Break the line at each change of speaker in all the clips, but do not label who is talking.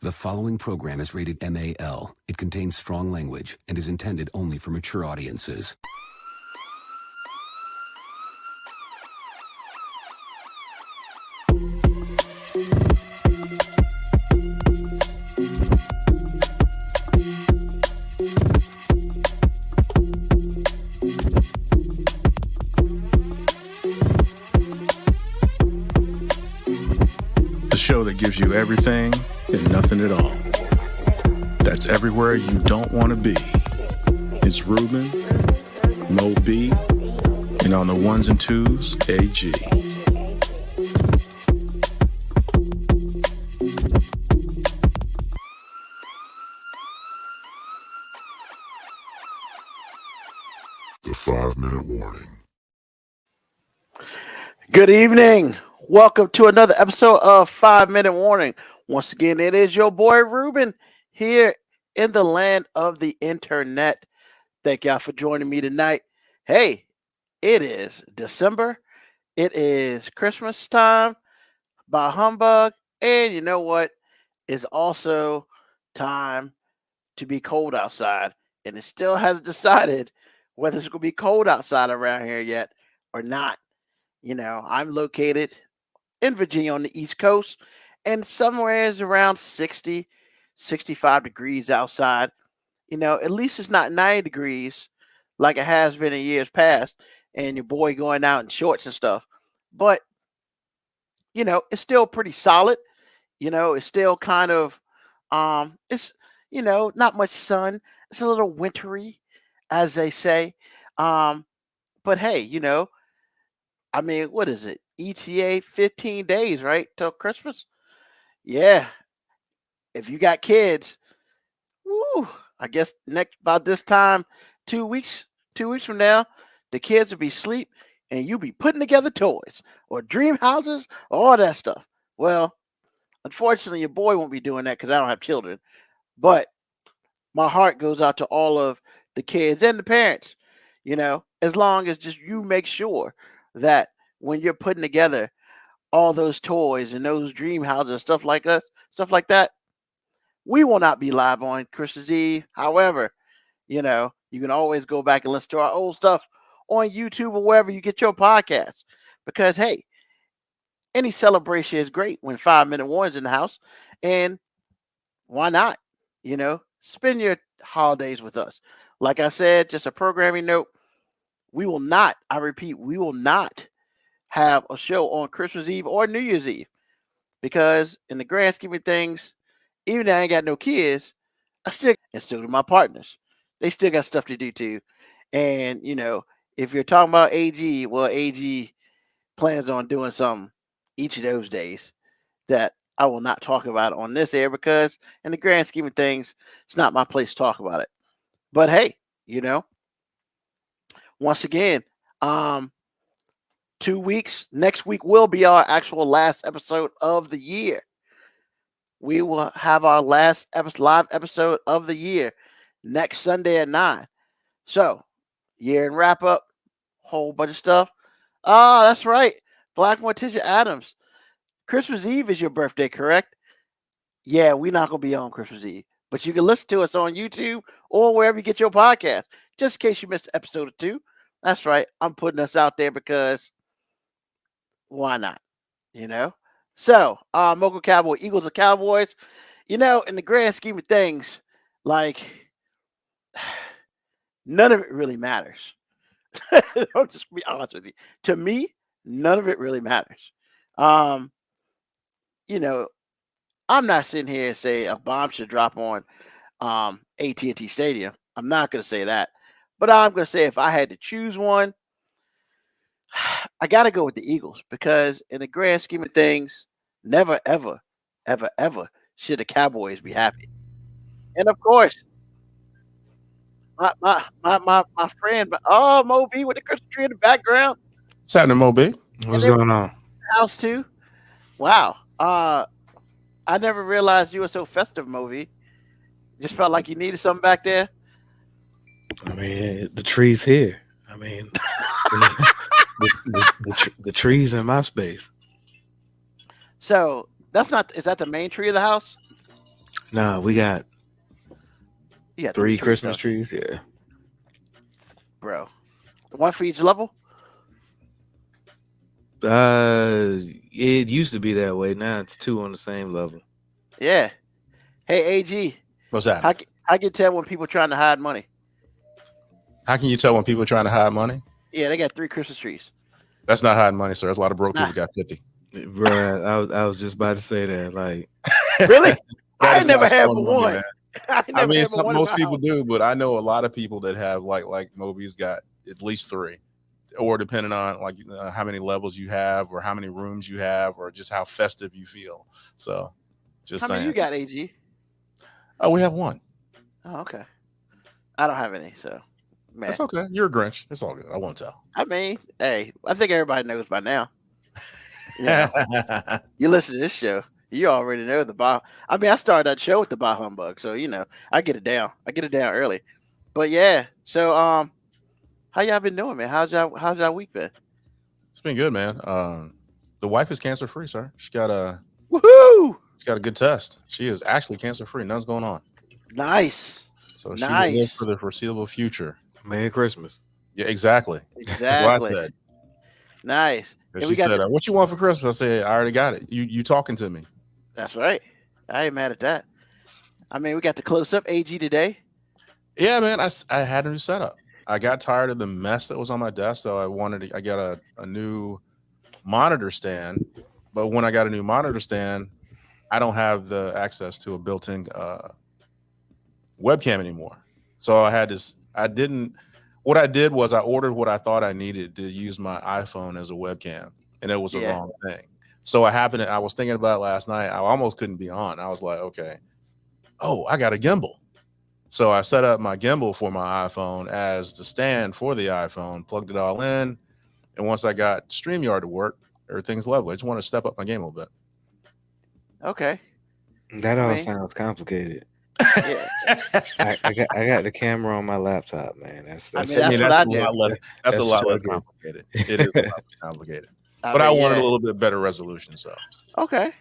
The following program is rated MAL. It contains strong language and is intended only for mature audiences.
The show that gives you everything and nothing at all. That's everywhere you don't want to be. It's Ruben, Mo B, and on the ones and twos, AG.
The 5-minute warning.
Good evening. Welcome to another episode of 5-Minute Warning. Once again, it is your boy Ruben here in the land of the internet. Thank y'all for joining me tonight. Hey, it is December. It is Christmas time by humbug. And you know what? It's also time to be cold outside. And it still hasn't decided whether it's going to be cold outside around here yet or not. You know, I'm located in Virginia on the East Coast, and somewhere is around 60, 65 degrees outside. You know, at least it's not 90 degrees like it has been in years past, and your boy going out in shorts and stuff. But, you know, it's still pretty solid. You know, it's still kind of, it's, you know, not much sun. It's a little wintry, as they say. But hey, you know, I mean, what is it? ETA 15 days, right? Till Christmas? Yeah. If you got kids, woo, I guess next about this time, 2 weeks, 2 weeks from now, the kids will be asleep and you'll be putting together toys or dream houses, all that stuff. Well, unfortunately, your boy won't be doing that because I don't have children. But my heart goes out to all of the kids and the parents, you know, as long as just you make sure that when you're putting together all those toys and those dream houses, stuff like that, we will not be live on Christmas Eve. However, you know, you can always go back and listen to our old stuff on YouTube or wherever you get your podcasts. Because hey, any celebration is great when 5-Minute Warning's in the house. And why not? You know, spend your holidays with us. Like I said, just a programming note. We will not, I repeat, we will not have a show on Christmas Eve or New Year's Eve because in the grand scheme of things, even though I ain't got no kids, and so do my partners. They still got stuff to do too. And, you know, if you're talking about AG, well, AG plans on doing something each of those days that I will not talk about on this air because in the grand scheme of things, it's not my place to talk about it. But hey, you know, once again, 2 weeks. Next week will be our actual last episode of the year. We will have our last live episode of the year next Sunday at 9. So, year and wrap up, whole bunch of stuff. Ah, that's right. Black Morticia Adams. Christmas Eve is your birthday, correct? Yeah, we're not going to be on Christmas Eve. But you can listen to us on YouTube or wherever you get your podcast, just in case you missed episode or 2. That's right. I'm putting us out there because why not? You know? So, Mocha Cowboy, Eagles or Cowboys, you know, in the grand scheme of things, like, none of it really matters. I'll just be honest with you. To me, none of it really matters. You know, I'm not sitting here and say a bomb should drop on AT&T Stadium. I'm not going to say that. But I'm going to say if I had to choose one, I got to go with the Eagles because in the grand scheme of things, never, ever, ever, ever should the Cowboys be happy. And of course, my friend, Mo B with the Christmas tree in the background.
What's happening, Mo B?
What's going on?
House too. Wow. I never realized you were so festive, Mo B. Just felt like you needed something back there.
I mean, the tree's here. I mean, the tree's in my space.
So that's not. Is that the main tree of the house?
Nah, we got
You got
3
trees,
Christmas
though,
trees. Yeah.
bro. The one for each level.
It used to be that way. Now it's 2 on the same level.
Yeah. Hey, AG.
What's that?
How can you tell when people trying to hide money?
How can you tell when people are trying to hide money?
Yeah, they got 3 Christmas trees.
That's not hiding money, sir. There's a lot of broke people got 50.
Bruh, I was just about to say that. Like,
Really? I
That is
ain't never
not
had
showing
but
money,
one.
man.
I
I mean,
never had but one in
most
my
people
house.
do, but I know a lot of people that have like Moby's got at least 3, or depending on like how many levels you have, or how many rooms you have, or just how festive you feel. So, just
How
saying.
many you got, AG?
Oh, we have 1.
Oh, okay. I don't have any, so man.
That's okay. You're a Grinch. It's all good. I won't tell.
I mean, hey, I think everybody knows by now. You know, you listen to this show, you already know the bah. I mean, I started that show with the bah humbug, so you know, I get it down. I get it down early. But yeah, so how y'all been doing, man? How's y'all week been?
It's been good, man. The wife is cancer free, sir. She's got a good test. She is actually cancer free. Nothing's going on.
Nice.
So she will live
Nice.
for the foreseeable future.
Merry Christmas.
Yeah, exactly. That's what I
Exactly.
said.
Nice.
And
And
she
we got
said, "What you want for Christmas?" I said, "I already got it. You talking to me?"
that's right. I ain't mad at that. I mean, we got the close up AG today.
Yeah, man. I had a new setup. I got tired of the mess that was on my desk, so I got a new monitor stand. But when I got a new monitor stand, I don't have the access to a built-in webcam anymore. So I had this. What I did was I ordered what I thought I needed to use my iPhone as a webcam, and it was the wrong thing. So I was thinking about it last night. I almost couldn't be on. I was like, okay, I got a gimbal. So I set up my gimbal for my iPhone as the stand for the iPhone, plugged it all in, and once I got StreamYard to work, everything's lovely. I just want to step up my game a little bit.
Okay.
That all
mean-
sounds complicated.
Yeah.
I got the camera on my laptop, man. That's
I mean, that's what I do.
That's a lot less
struggling.
complicated. It is a lot less complicated.
I
But I
mean,
wanted
yeah.
a little bit better resolution. So
Okay.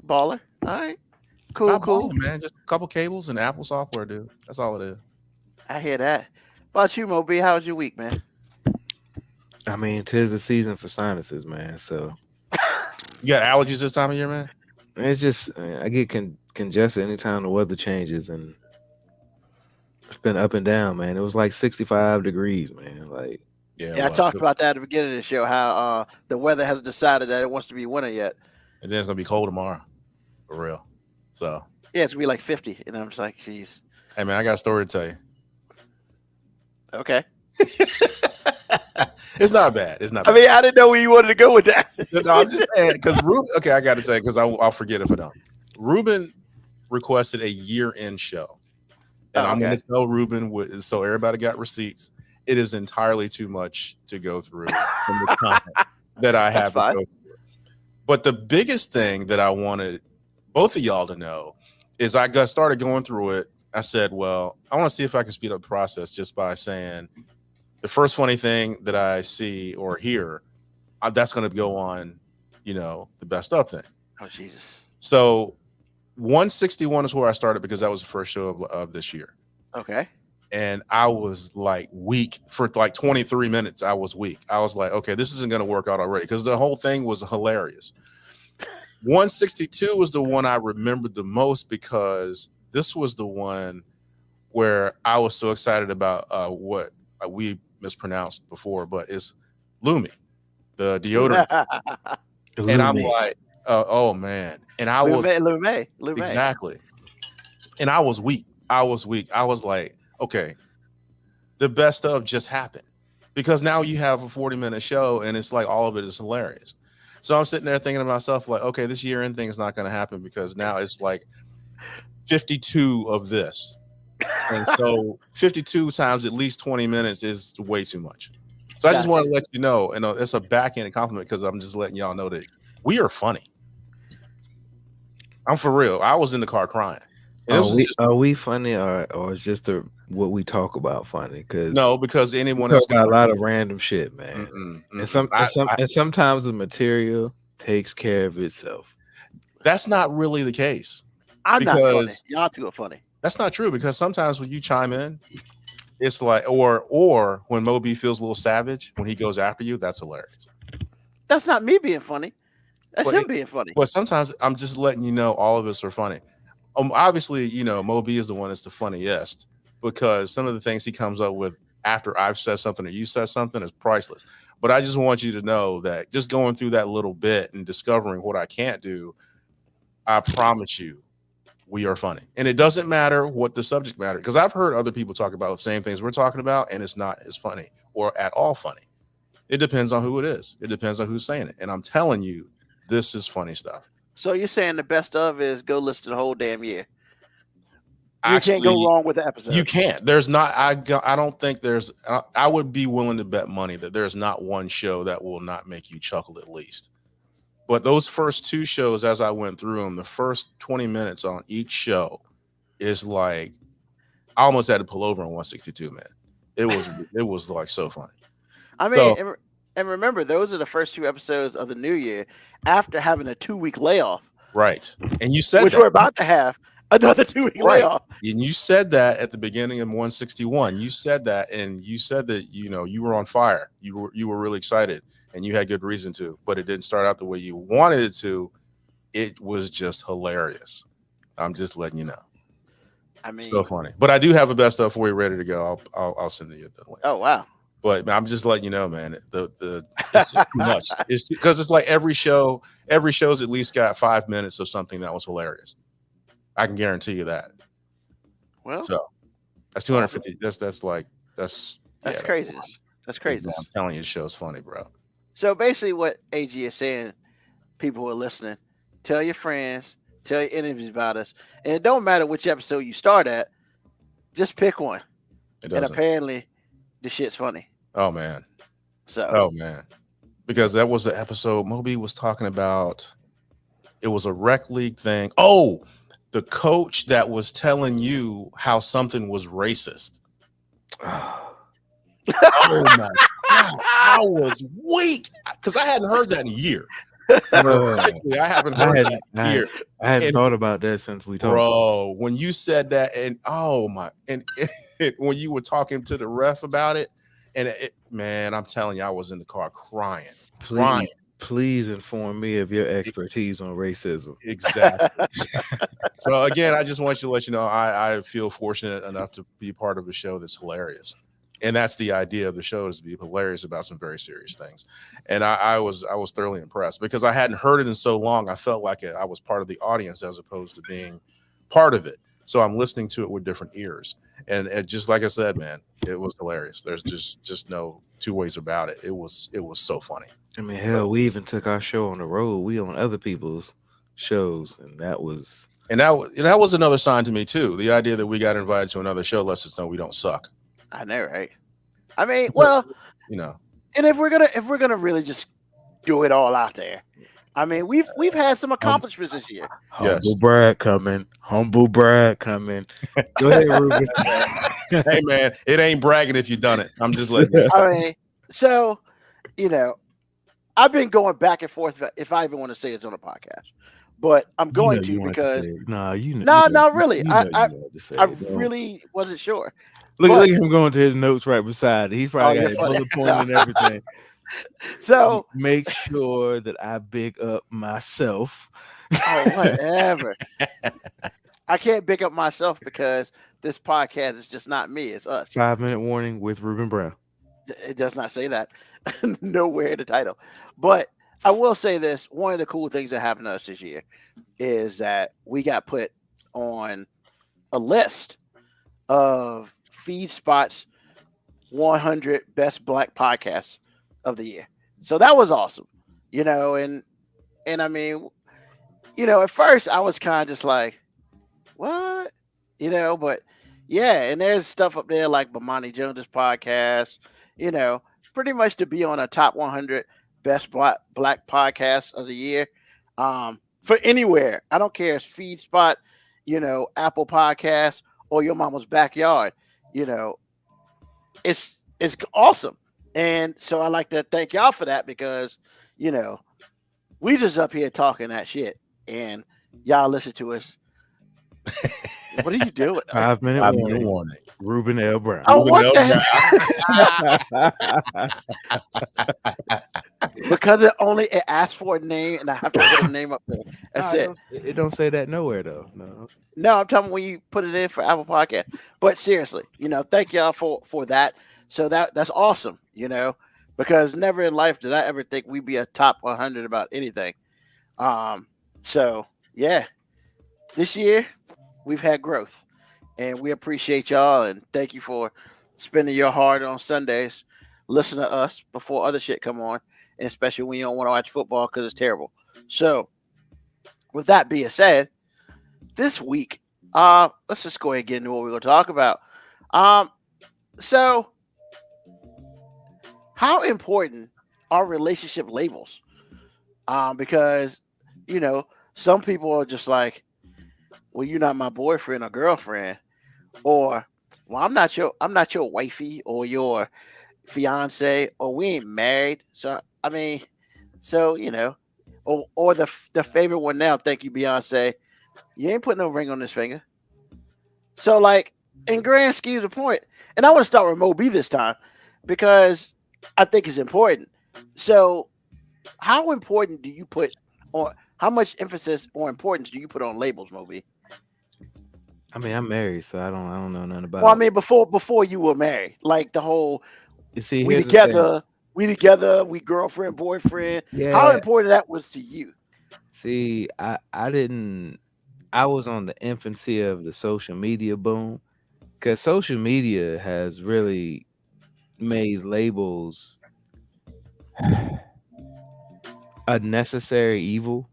Baller. All right. Cool,
Not
cool.
balling, man. Just a couple cables and Apple software, dude. That's all it is.
I hear that. About you, Moby? How was your week, man?
I mean, 'tis the season for sinuses, man. So
You got allergies this time of year, man?
it's just I get congested anytime the weather changes, and it's been up and down, man. It was like 65 degrees, man. Like,
Yeah.
Yeah, I talked about that at the beginning of the show. How the weather hasn't decided that it wants to be winter yet.
And then it's gonna be cold tomorrow, for real. So,
Yeah, it's gonna be like 50, and I'm just like, geez.
hey, man, I got a story to tell you.
Okay.
It's not bad. It's not
I
bad.
mean, I didn't know where you wanted to go with that.
No, I'm just saying because Ruben. Okay, I got to say because I'll forget if I don't. Ruben requested a year-end show, and
Oh,
I'm going
okay.
to tell Ruben so everybody got receipts. It is entirely too much to go through from the content that I have to
fine.
go through. But the biggest thing that I wanted both of y'all to know is I started going through it. I said, well, I want to see if I can speed up the process just by saying the first funny thing that I see or hear, that's going to go on, the best of thing.
Oh, Jesus.
So 161 is where I started because that was the first show of this year.
Okay.
And I was like weak for like 23 minutes. I was weak. I was like, okay, this isn't going to work out already because the whole thing was hilarious. 162 was the one I remembered the most because this was the one where I was so excited about what we mispronounced before, but it's Lumi, the deodorant. And I'm like, oh man. And I was
Lume.
exactly. And I was weak. I was like, okay, the best of just happened because now you have a 40-minute show and it's like all of it is hilarious. So I'm sitting there thinking to myself, like, okay, this year-end thing is not going to happen because now it's like 52 of this. And so 52 times at least 20 minutes is way too much. So I just
Gotcha.
want to let you know, and it's a backhanded compliment because I'm just letting y'all know that we are funny. I'm for real. I was in the car crying. And this was just-
Are we funny or is just what we talk about funny? Because
no, because anyone
we
else
talk about a lot of random shit, man. And sometimes the material takes care of itself.
that's not really the case.
I'm not funny.
Because
Y'all two are funny.
that's not true. Because sometimes when you chime in, it's like, or when Moby feels a little savage when he goes after you, that's hilarious.
That's not me being funny. That's
But
him
it-
being funny.
But sometimes I'm just letting you know all of us are funny. Obviously, Moby is the one that's the funniest because some of the things he comes up with after I've said something or you said something is priceless. But I just want you to know that just going through that little bit and discovering what I can't do, I promise you, we are funny. And it doesn't matter what the subject matter, because I've heard other people talk about the same things we're talking about, and it's not as funny or at all funny. It depends on who it is. It depends on who's saying it. And I'm telling you, this is funny stuff.
So you're saying the best of is go listen to the whole damn year. You
Actually,
can't go wrong with the episode.
you can't. There's not. I don't think there's. I would be willing to bet money that there's not one show that will not make you chuckle at least. But those first two shows, as I went through them, the first 20 minutes on each show is like I almost had to pull over on 162. Man, it was like so funny.
I mean, and remember, those are the first two episodes of the new year after having a 2-week layoff,
Right, and you said
which
that.
we're about to have another 2-week
Right.
layoff.
And you said that at the beginning of 161. You said that, and you said that you were on fire. You were really excited, and you had good reason to. But it didn't start out the way you wanted it to. It was just hilarious. I'm just letting you know.
I mean,
So funny. But I do have a best of for you ready to go. I'll send you the link.
oh wow.
But I'm just letting you know, man. It's too much. It's because it's like every show's at least got 5 minutes of something that was hilarious. I can guarantee you that.
Well,
So that's 250. That's
craziness. That's crazy.
I'm telling you, the show's funny, bro.
So basically, what AG is saying, people who are listening, tell your friends, tell your enemies about us, and it don't matter which episode you start at, just pick one.
It
And
doesn't.
apparently, the shit's funny.
Oh man.
So
Oh man. Because that was the episode Moby was talking about. It was a rec league thing. Oh, the coach that was telling you how something was racist. Oh my God. I was weak because I hadn't heard that in a year. Particularly, I haven't heard that in a year.
I hadn't
And-
thought about that since we talked.
Bro, when you said that, and oh my, and when you were talking to the ref about it, and man, I'm telling you, I was in the car crying.
Please inform me of your expertise on racism.
Exactly. So again, I just want you to let you know I feel fortunate enough to be part of a show that's hilarious. And that's the idea of the show, is to be hilarious about some very serious things. And I was thoroughly impressed because I hadn't heard it in so long. I felt like I was part of the audience as opposed to being part of it. So I'm listening to it with different ears. And just like I said, man, it was hilarious. There's just no two ways about it. It was so funny.
I mean, hell, we even took our show on the road. We on other people's shows, and that was
that was another sign to me too. The idea that we got invited to another show lets us know we don't suck.
I know, right? I mean, well, and if we're gonna really just do it all out there, I mean, we've had some accomplishments this year.
humble brag coming. Humble brag coming. Go ahead, Ruben.
Hey man, it ain't bragging if you done it. I'm just letting you know.
I mean, so I've been going back and forth if I even want to say it's on a podcast, but I'm going to because not really. I really wasn't sure.
Look at him going to his notes right beside it. He's probably got his bullet point and everything.
So
make sure that I big up myself.
Oh, whatever. I can't big up myself because this podcast is just not me. It's us.
5-minute warning with Ruben Brown.
It does not say that nowhere in the title. But I will say this. One of the cool things that happened to us this year is that we got put on a list of FeedSpot's 100 best Black podcasts of the year. So that was awesome, and I mean, at first I was kind of just like, what, but yeah, and there's stuff up there like Bomani Jones's podcast, pretty much to be on a top 100 best black podcasts of the year, for anywhere. I don't care if it's FeedSpot, Apple Podcasts, or your mama's backyard. It's awesome. And so I like to thank y'all for that because, we just up here talking that shit and y'all listen to us What are you doing?
5 minute
5 minute
warning.
warning.
Ruben L. Brown.
Oh, what
Ruben
the because it asks for a name and I have to put a name up there. That's it.
It don't say that nowhere though. No.
No, I'm talking when you put it in for Apple Podcast. But seriously, thank y'all for that. So that's awesome, because never in life did I ever think we'd be a top 100 about anything. So yeah, this year we've had growth, and we appreciate y'all and thank you for spending your hard on Sundays. Listen to us before other shit come on, and especially when you don't want to watch football because it's terrible. So, with that being said, this week, let's just go ahead and get into what we're going to talk about. So, how important are relationship labels? Because some people are just like, well, you're not my boyfriend or girlfriend, or well, I'm not your wifey or your fiance, or we ain't married. So I mean, or the favorite one now. Thank you, Beyonce. You ain't putting no ring on this finger. So like, in grand schemes of point, and I want to start with Mo B this time because I think it's important. So, how important do you put, or how much emphasis or importance do you put on labels, Mo B?
I mean, I'm married, so I don't know nothing about.
Well, I mean, before you were married, like the whole
see,
we together, we girlfriend, boyfriend.
Yeah.
How important that was to you?
See, I was on the infancy of the social media boom, because social media has really made labels a necessary evil.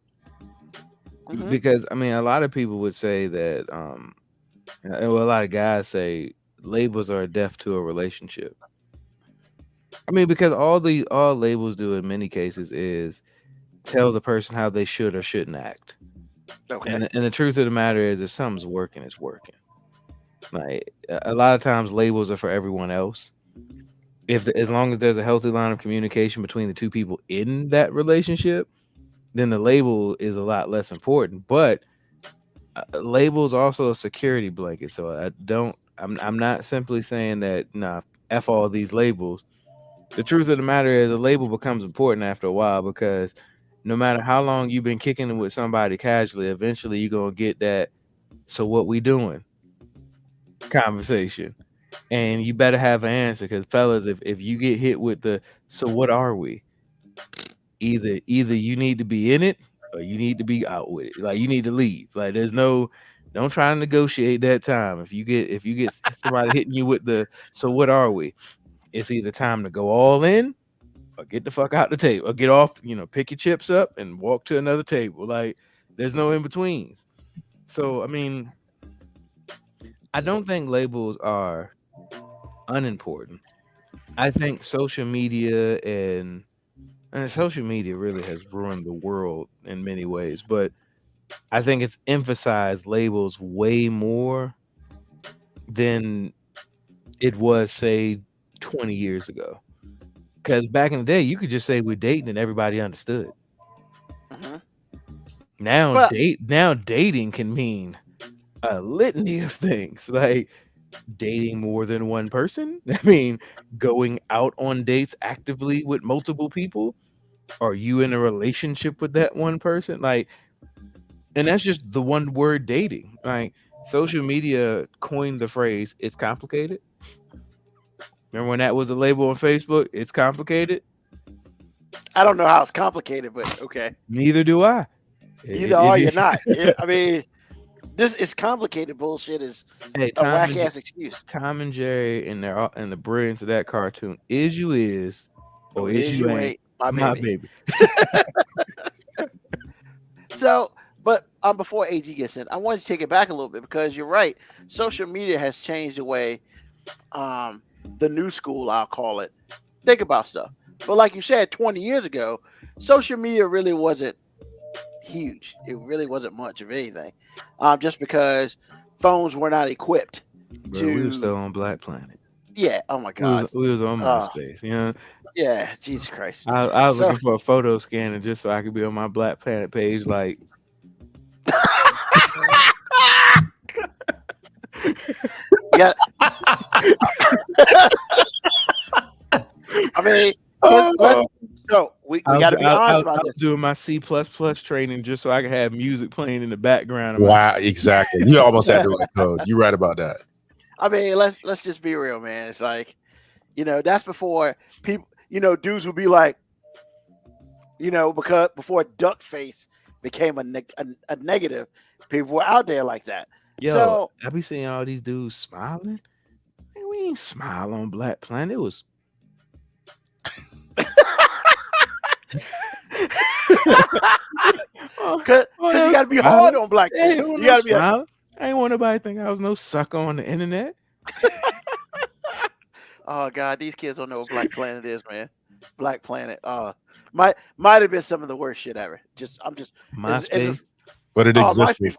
Mhm.
Because I mean, a lot of people would say that, a lot of guys say labels are a death to a relationship. I mean, because all labels do in many cases is tell the person how they should or shouldn't act.
Okay.
And the truth of the matter is, if something's working, it's working. Like a lot of times, labels are for everyone else. As long as there's a healthy line of communication between the two people in that relationship, then the label is a lot less important. But labels also a security blanket. So I'm not simply saying that F all these labels. The truth of the matter is, a label becomes important after a while, because no matter how long you've been kicking it with somebody casually, eventually you're gonna get that "so what we doing" conversation, and you better have an answer, because fellas, if you get hit with the "so what are we," either you need to be in it or you need to be out with it. Like, you need to leave. Like, don't try to negotiate that time. If you get somebody hitting you with the "so what are we," it's either time to go all in or get the fuck out the table, or get off, pick your chips up and walk to another table. Like, there's no in betweens. So I mean, I don't think labels are unimportant. I think social media and social media really has ruined the world in many ways, but I think it's emphasized labels way more than it was, say, 20 years ago. Because back in the day, you could just say we're dating and everybody understood.
Mhm.
Now,
But-
dating can mean a litany of things, like dating more than one person. I mean, going out on dates actively with multiple people. Are you in a relationship with that one person? Like, and that's just the one word dating. Like, social media coined the phrase "it's complicated." Remember when that was a label on Facebook? It's complicated.
I don't know how it's complicated, but okay.
Neither do I.
Either are you not. I mean, this is complicated bullshit is
Hey,
a whack ass excuse.
Tom and Jerry and the brilliance of that cartoon. Is you is, or is you ain't my baby.
So, but before AG gets in, I wanted to take it back a little bit, because you're right. Social media has changed the way the new school, I'll call it, think about stuff. But like you said, 20 years ago, social media really wasn't huge. It really wasn't much of anything, just because phones were not equipped.
Bro, we were still on Black Planet.
Yeah. Oh my God.
We was on MySpace.
Yeah. Jesus Christ.
I was looking for a photo scanner just so I could be on my Black Planet page. Like,
got. I mean, so we got to be honest about
I
this.
was doing my C++ training just so I could have music playing in the background.
Wow, exactly. You almost had the right code. You're right about that.
I mean, let's just be real, man. It's like, that's before people, dudes would be like, because before duck face became a negative, people were out there like that.
Yo,
so
I be seeing all these dudes smiling. Man, we ain't smile on Black Planet. It was
because you got to be hard on Black Planet. You got to be.
I ain't want nobody to think I was no sucker on the internet.
Oh God, these kids don't know what Black Planet is, man. Black Planet, might have been some of the worst shit ever.
MySpace,
but it existed.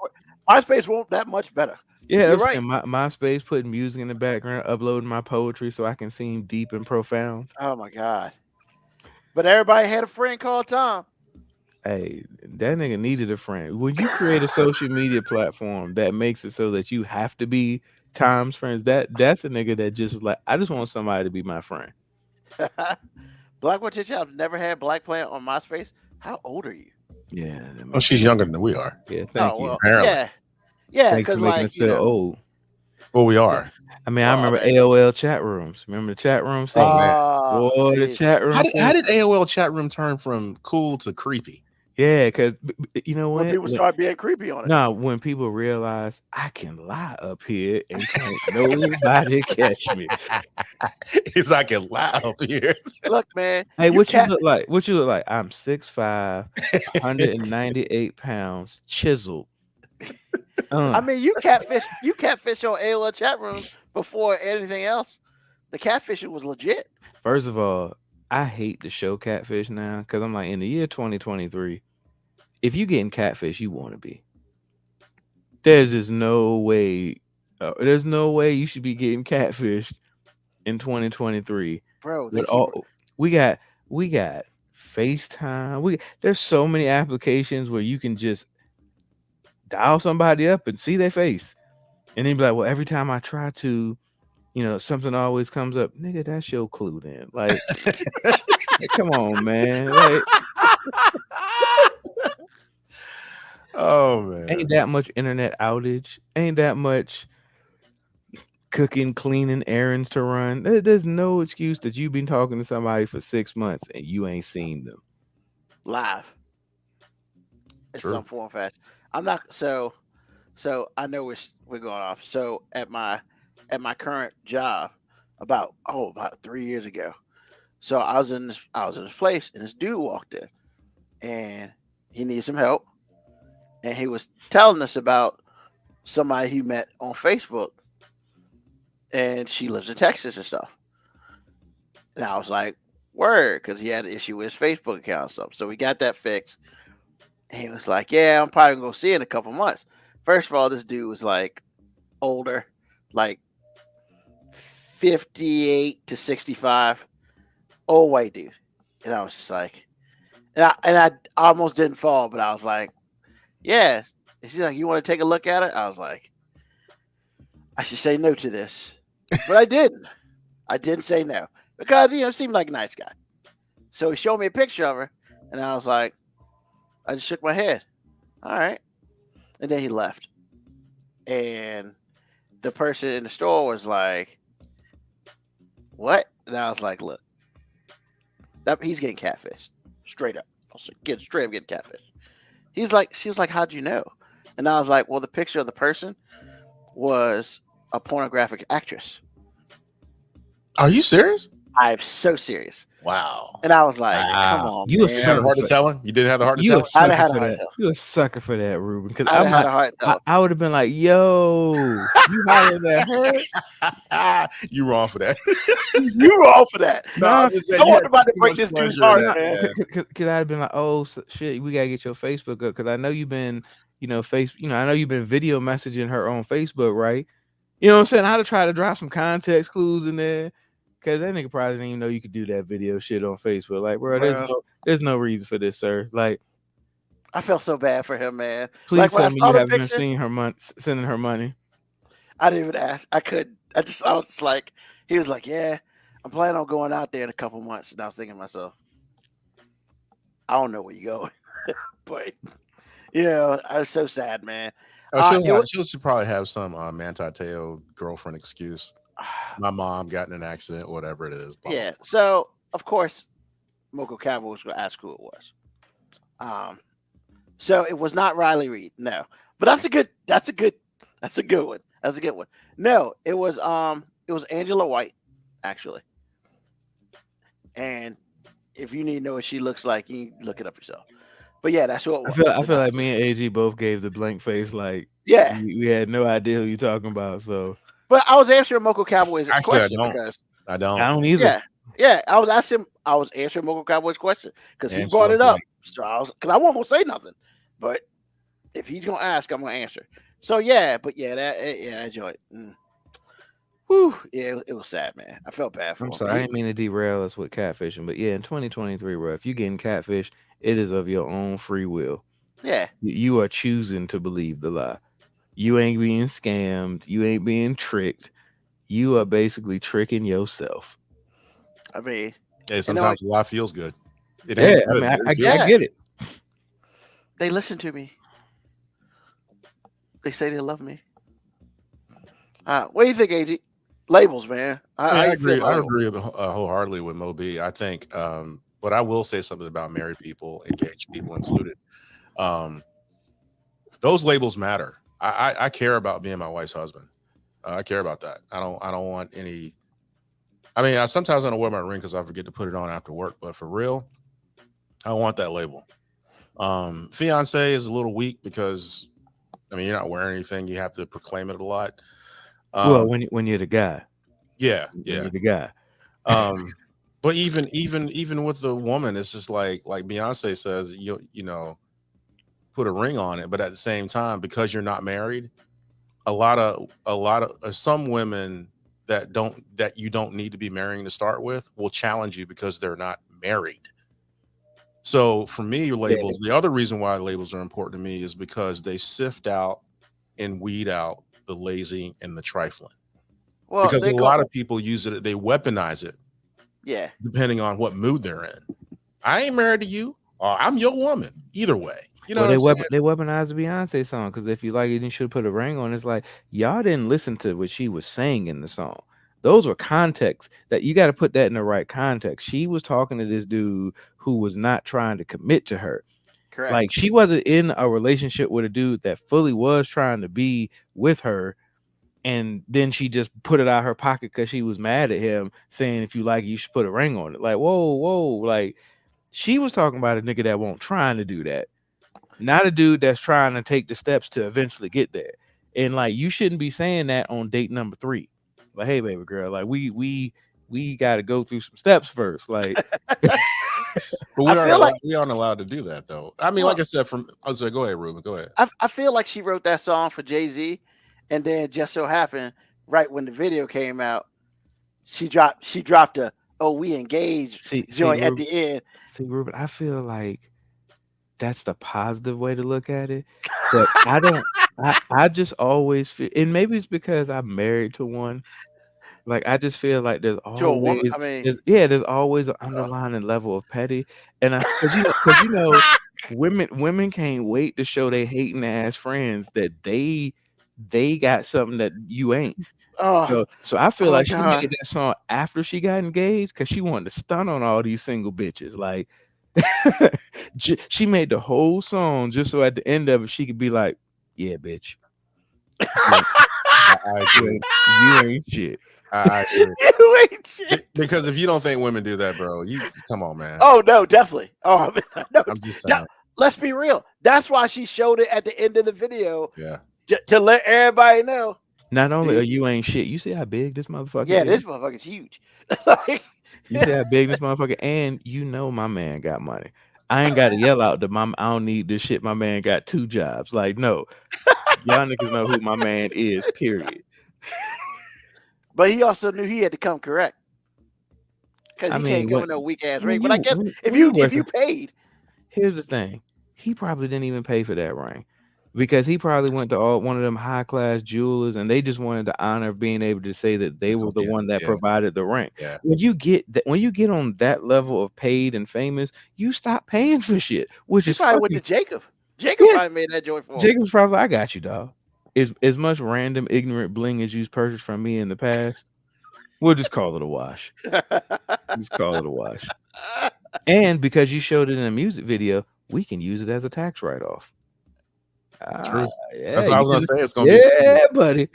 MySpace won't that much better.
Yeah,
you're right.
MySpace putting music in the background, uploading my poetry so I can seem deep and profound.
Oh my God! But everybody had a friend called Tom.
Hey, that nigga needed a friend. When you create a social media platform that makes it so that you have to be Tom's friends, that's a nigga that just like, I just want somebody to be my friend.
Black One Teacher, I've never had Black Planet on MySpace. How old are you?
Yeah.
Oh, she's younger than we are.
Yeah, thank you.
Well,
Apparently.
yeah, because like
old.
Well, we are.
I mean, I remember AOL chat rooms. Remember the chat room?
Oh,
the chat room.
How did AOL chat room turn from cool to creepy?
Yeah, because you know what?
When people start being creepy on it.
No, when people realize I can lie up here and can't nobody catch me.
He's like, I can lie up here.
Look, man.
Hey, what you look like? What you look like? I'm 6'5", 198 pounds, chiseled.
I mean, you catfish on AOL chat rooms before anything else. The catfishing was legit.
First of all, I hate the show catfish now because I'm like, in the year 2023, if you getting catfish, you want to be. There's just no way. There's no way you should be getting catfished in 2023.
Bro,
we got FaceTime. There's so many applications where you can just dial somebody up and see their face, and then be like, well, every time I try to, something always comes up. Nigga, that's your clue then. Like, come on, man. Like,
oh man,
ain't that much internet outage? Ain't that much cooking, cleaning, errands to run? There's no excuse that you've been talking to somebody for 6 months and you ain't seen them
live. It's
True.
some form of fashion. I'm not so I know we're going off. So at my current job, about 3 years ago, so I was in this place and this dude walked in and he needed some help, and he was telling us about somebody he met on Facebook, and she lives in Texas and stuff. And I was like, word, because he had an issue with his Facebook account and stuff. So we got that fixed. And he was like, yeah, I'm probably gonna go see it in a couple months. First of all, this dude was like older, like 58 to 65, old white dude. And I was just like, and I almost didn't fall, but I was like, yes. And she's like, you want to take a look at it? I was like, I should say no to this. But I didn't. I didn't say no because, it seemed like a nice guy. So he showed me a picture of her, and I was like, I just shook my head. All right. And then he left. And the person in the store was like, what? And I was like, look, he's getting catfished. Straight up. I was like, straight up getting catfished. She was like, how'd you know? And I was like, well, the picture of the person was a pornographic actress.
Are you serious?
I'm so serious.
Wow.
And I was like, come on,
you
man.
You had a heart to tell him? You didn't have the heart to
You
tell
a
him?
sucker
had a
for
heart
that.
tell.
You a sucker for that, Ruben. Because
I had a heart tell.
I would have been like, yo, you hollered at her.
You wrong for that.
You were all for that.
No, I'm just saying,
Don't
you
want
had
nobody to
too
break
much
this dude's
pleasure in
heart,
that,
man.
man.
Because I'd been like, oh shit, we gotta get your Facebook up. Because I know you've been, I know you've been video messaging her on Facebook, right? You know what I'm saying? I'd try to drop some context clues in there. Because that nigga probably didn't even know you could do that video shit on Facebook. Like, bro, there's no reason for this, sir. Like,
I felt so bad for him, man.
please
Like, when
tell
I
me
saw
you
the
haven't been
picture,
seeing her sending her money.
I didn't even ask. I couldn't. I was just like, he was like, yeah, I'm planning on going out there in a couple months. And I was thinking to myself, I don't know where you're going, but I was so sad, man.
She'll probably have some Manti Te'o girlfriend excuse. My mom got in an accident, whatever it is. Blah,
Yeah. So of course, Moco Cabo was going to ask who it was. So it was not Riley Reid, no. But that's a good one. That's a good one. No, it was Angela White, actually. And if you need to know what she looks like, you can look it up yourself. But yeah, that's who it was.
I feel like me and AG both gave the blank face, like we had no idea who you're talking about. So,
but I was answering Moco Cowboy's question
because I don't
either.
Yeah, I was answering Moco Cowboy's question because he brought it up. So because I wasn't gonna say nothing, but if he's gonna ask, I'm gonna answer. So I enjoyed it. Whew, yeah, it was sad, man. I felt bad for him.
I'm sorry, I didn't mean to derail us with catfishing, but yeah, in 2023, bro, if you're getting catfish, it is of your own free will.
Yeah,
you are choosing to believe the lie. You ain't being scammed. You ain't being tricked. You are basically tricking yourself.
I mean,
sometimes a lie feels good.
I get it.
They listen to me. They say they love me. What do you think, AG? Labels, man.
I agree wholeheartedly with Mo B. I think, but I will say something about married people, engaged people included. Those labels matter. I care about being my wife's husband. I care about that. I don't want any. I mean, sometimes I don't wear my ring because I forget to put it on after work. But for real, I want that label. Fiance is a little weak because, I mean, you're not wearing anything. You have to proclaim it a lot.
Well, when you're the guy.
Yeah.
You're the guy.
But even with the woman, it's just like Beyonce says, you put a ring on it. But at the same time, because you're not married, a lot of some women that you don't need to be marrying to start with will challenge you because they're not married. So for me, your labels, the other reason why labels are important to me is because they sift out and weed out the lazy and the trifling. Well, because a lot of people use it, they weaponize it.
Yeah.
Depending on what mood they're in. I ain't married to you, or I'm your woman. Either way. You know,
they weaponized the Beyonce song because if you like it, you should put a ring on. It's like y'all didn't listen to what she was saying in the song. Those were contexts that you got to put that in the right context. She was talking to this dude who was not trying to commit to her.
Correct.
Like she wasn't in a relationship with a dude that fully was trying to be with her. And then she just put it out of her pocket because she was mad at him, saying, if you like it, you should put a ring on it. Like, whoa. Like she was talking about a nigga that won't trying to do that. Not a dude that's trying to take the steps to eventually get there. And like you shouldn't be saying that on date number 3. Like, hey, baby girl, like we got to go through some steps first. Like,
but we aren't allowed to do that though. I mean, like I said, go ahead, Ruben. Go ahead.
I feel like she wrote that song for Jay-Z, and then just so happened, right when the video came out, she dropped a we engaged joint at the end.
See, Ruben, I feel like that's the positive way to look at it, but I just always feel, and maybe it's because I'm married to one. Like I just feel like there's always, there's always an underlying level of petty, and because women can't wait to show they hating ass friends that they got something that you ain't. So I feel like she made that song after she got engaged because she wanted to stun on all these single bitches. Like she made the whole song just so at the end of it she could be like, "Yeah, bitch,
I agree.
You ain't shit."
I agree.
You ain't shit.
Because if you don't think women do that, bro, you come on, man.
Oh no, definitely. Oh no,
I'm just saying.
Let's be real. That's why she showed it at the end of the video.
Yeah.
To let everybody know.
Not only are you ain't shit, you see how big this motherfucker is?
Yeah, this motherfucker's huge.
You see how big this motherfucker, and you know my man got money. I ain't got to yell out to I don't need this shit. My man got 2 jobs. Like, no. Y'all niggas know who my man is, period.
But he also knew he had to come correct. Because he can't go with no weak ass ring. But I guess if you paid.
Here's the thing. He probably didn't even pay for that ring. because he probably went to one of them high class jewelers, and they just wanted the honor of being able to say that they were the one that provided the ring.
Yeah.
When you get on that level of paid and famous, you stop paying for shit, which
He
is
probably went to Jacob. Jacob probably made that joint for him.
Jacob's probably, I got you, dog. As much random ignorant bling as you've purchased from me in the past, we'll just call it a wash. Just call it a wash. And because you showed it in a music video, we can use it as a tax write-off.
True.
Yeah,
That's what I was gonna say. It's gonna
be buddy.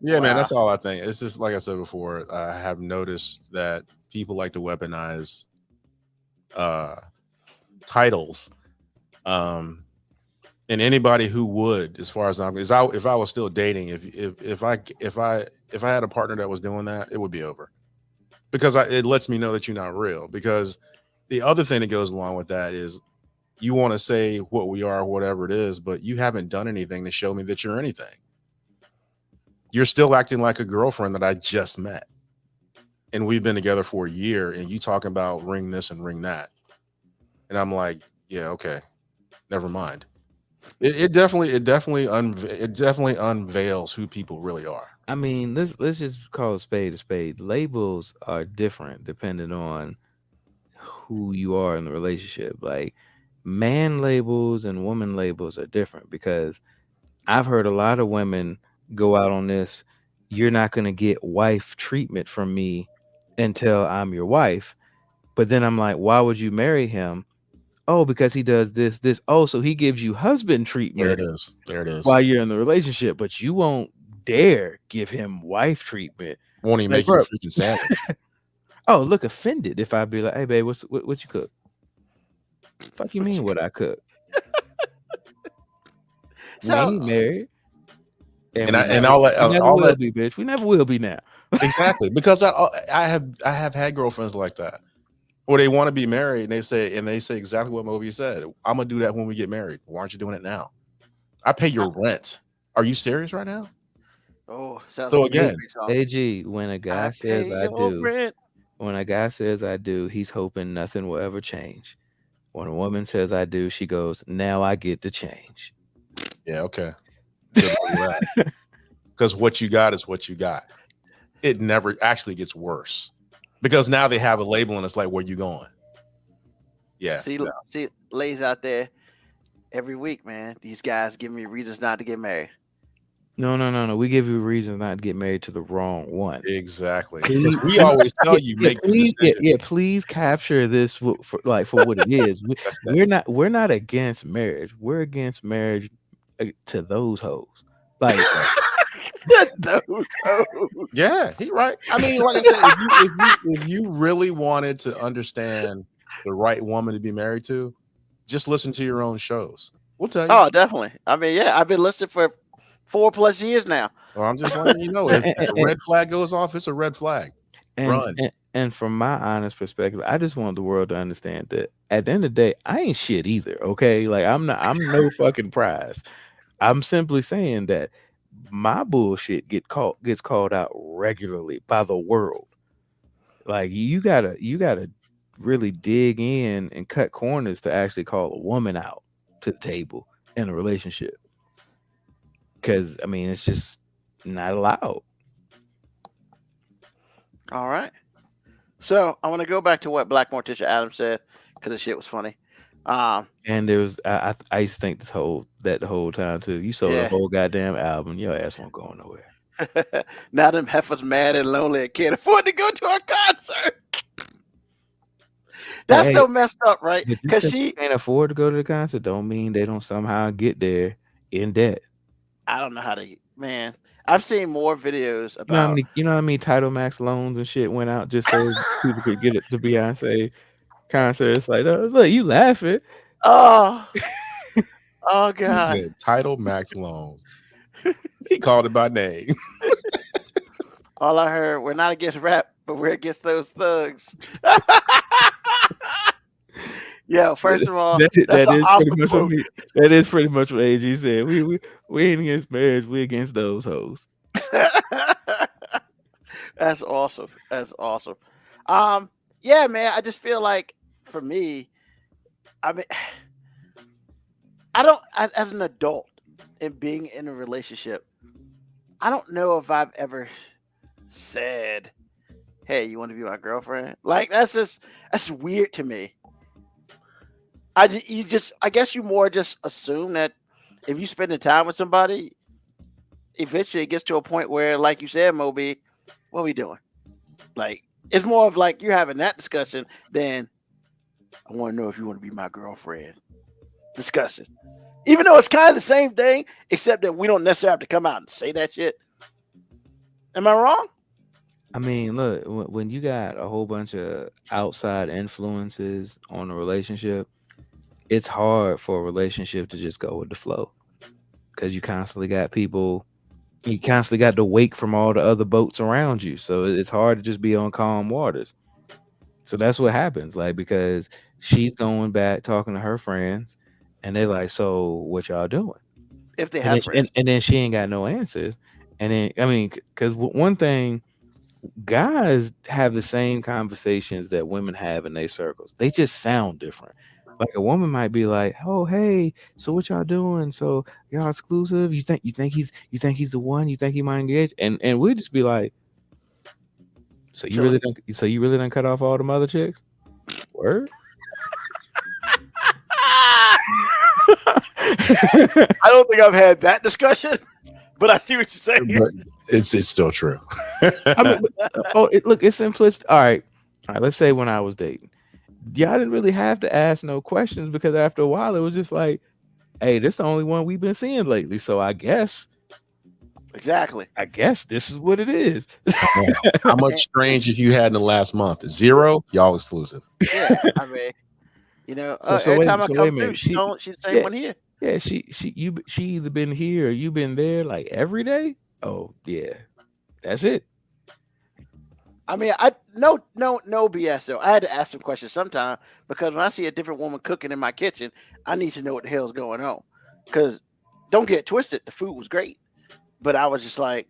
Yeah, man, that's all I think. It's just like I said before, I have noticed that people like to weaponize titles. And anybody who would, as far as if I was still dating, if I had a partner that was doing that, it would be over. Because it lets me know that you're not real. Because the other thing that goes along with that is you want to say what we are, whatever it is, but you haven't done anything to show me that you're anything. You're still acting like a girlfriend that I just met. And we've been together for a year, and you talking about ring this and ring that. And I'm like, yeah, okay, never mind. It definitely unveils who people really are.
I mean, let's just call a spade a spade. Labels are different depending on who you are in the relationship. Like man labels and woman labels are different, because I've heard a lot of women go out on this. You're not going to get wife treatment from me until I'm your wife. But then I'm like, why would you marry him? Oh, because he does this. Oh, so he gives you husband treatment.
There it is.
While you're in the relationship, but you won't dare give him wife treatment.
Won't he make you freaking savage?
Oh, look offended if I be like, hey, babe, what you cook? Fuck you mean what I cook? So we ain't married. And I'll let be, bitch. We never will be now.
Exactly, because I have had girlfriends like that, where they want to be married and they say exactly what Moby said. I'm gonna do that when we get married. Why aren't you doing it now? I pay your rent. Are you serious right now?
Oh, sounds
so
like
again,
AG, when a guy says I do, when a guy says I do, he's hoping nothing will ever change. When a woman says I do, she goes, now I get to change.
Yeah, okay. Because what you got is what you got. It never actually gets worse, because now they have a label and it's like, where you going? Yeah.
See, ladies out there every week, man. These guys give me reasons not to get married.
No. We give you reasons not to get married to the wrong one.
Exactly. We always tell you make
please, please capture this for what it is. We're not against marriage. We're against marriage to those hoes. Like
those hoes.
Yeah, he right. I mean, like I said, if you really wanted to understand the right woman to be married to, just listen to your own shows. We'll tell you.
Oh, definitely. I mean, yeah, I've been listening for 4+ years now.
Well, I'm just letting you know, if a red flag goes off, it's a red flag. Run.
And from my honest perspective, I just want the world to understand that at the end of the day, I ain't shit either. Okay, like I'm no fucking prize. I'm simply saying that my bullshit gets called out regularly by the world. Like you gotta really dig in and cut corners to actually call a woman out to the table in a relationship. Because I mean, it's just not allowed.
All right. So I want to go back to what Black Morticia Adams said, because the shit was funny.
And there was I used to think the whole time too. You sold the whole goddamn album. Your ass won't go nowhere.
Now them heifers mad and lonely and can't afford to go to a concert. That's so messed up, right? Because she
can't afford to go to the concert don't mean they don't somehow get there in debt.
I don't know how to, man. I've seen more videos about
you know how many Title Max loans and shit went out just so people could get it to Beyonce concert. It's like, oh, look, you laughing.
Oh God.
He said Title Max loans. He called it by name.
All I heard, we're not against rap, but we're against those thugs. Yeah, first of all, that
is pretty much what AG said. We ain't against marriage, we against those hoes.
That's awesome. Yeah, man. I just feel like for me, I mean, I don't, as an adult and being in a relationship, I don't know if I've ever said, "Hey, you want to be my girlfriend?" Like that's weird to me. I guess you more just assume that if you spend the time with somebody, eventually it gets to a point where, like you said, Moby, what are we doing? Like it's more of like you're having that discussion than I want to know if you want to be my girlfriend discussion. Even though it's kind of the same thing, except that we don't necessarily have to come out and say that shit. Am I wrong?
I mean, look, when you got a whole bunch of outside influences on a relationship, it's hard for a relationship to just go with the flow because you constantly got the wake from all the other boats around you. So it's hard to just be on calm waters. So that's what happens, like, because she's going back talking to her friends, and they're like, "So what y'all doing?"
If they
And
have
then,
friends.
and then she ain't got no answers. And then, I mean, because one thing, guys have the same conversations that women have in their circles. They just sound different. Like a woman might be like, "Oh, hey, so what y'all doing? So y'all exclusive? You think he's the one? You think he might engage?" And we'd just be like, "So you really don't cut off all the other chicks?" Word.
I don't think I've had that discussion, but I see what you're saying.
But it's still true.
I mean, look, it's simplistic. All right. Let's say when I was dating, y'all didn't really have to ask no questions because after a while it was just like, "Hey, this is the only one we've been seeing lately, so I guess
Exactly.
this is what it is."
How much strange if you had in the last month? 0, y'all exclusive.
Yeah, I mean, you know,
So
every
wait-
time I
so wait a
come through,
minute.
she's the same
Yeah.
one here.
Yeah, she either been here or you been there like every day. Oh yeah, that's it.
I mean, no BS though. I had to ask some questions sometime because when I see a different woman cooking in my kitchen, I need to know what the hell's going on. Because don't get twisted, the food was great, but I was just like,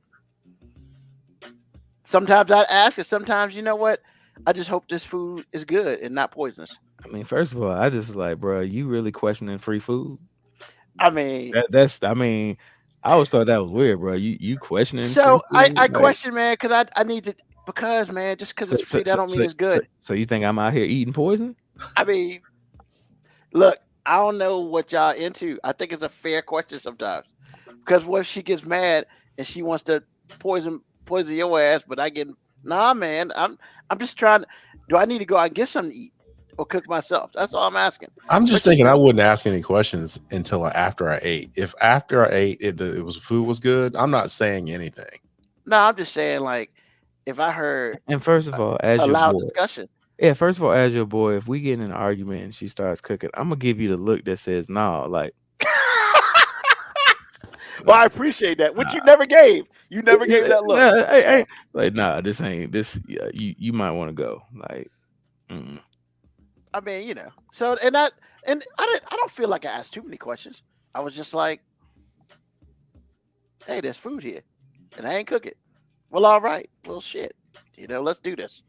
sometimes I ask, and sometimes you know what, I just hope this food is good and not poisonous.
I mean, first of all, I just like, bro, you really questioning free food?
I mean,
I mean, I always thought that was weird, bro. You questioning?
so
free food?
I
Like,
question, man, because I need to, because man, just because it's free, that don't mean it's good.
So you think I'm out here eating poison?
I mean, look, I don't know what y'all into. I think it's a fair question sometimes. Because what if she gets mad and she wants to poison your ass, but I get nah, man. I'm just trying. Do I need to go out and get something to eat or cook myself? That's all I'm asking.
I'm just thinking I wouldn't ask any questions until after I ate. If after I ate food was good, I'm not saying anything.
No, I'm just saying, like, if I heard
And first of all, as
a
your
loud
boy,
discussion,
yeah, first of all, as your boy, if we get in an argument and she starts cooking, I'm gonna give you the look that says, "Nah," like.
well, I appreciate that, which you never gave. You never gave that look.
Hey, like, nah, this ain't this. Yeah, you might want to go. Like,
I mean, you know. So and I don't feel like I asked too many questions. I was just like, "Hey, there's food here, and I ain't cook it." Well, all right. Well, shit. You know, let's do this.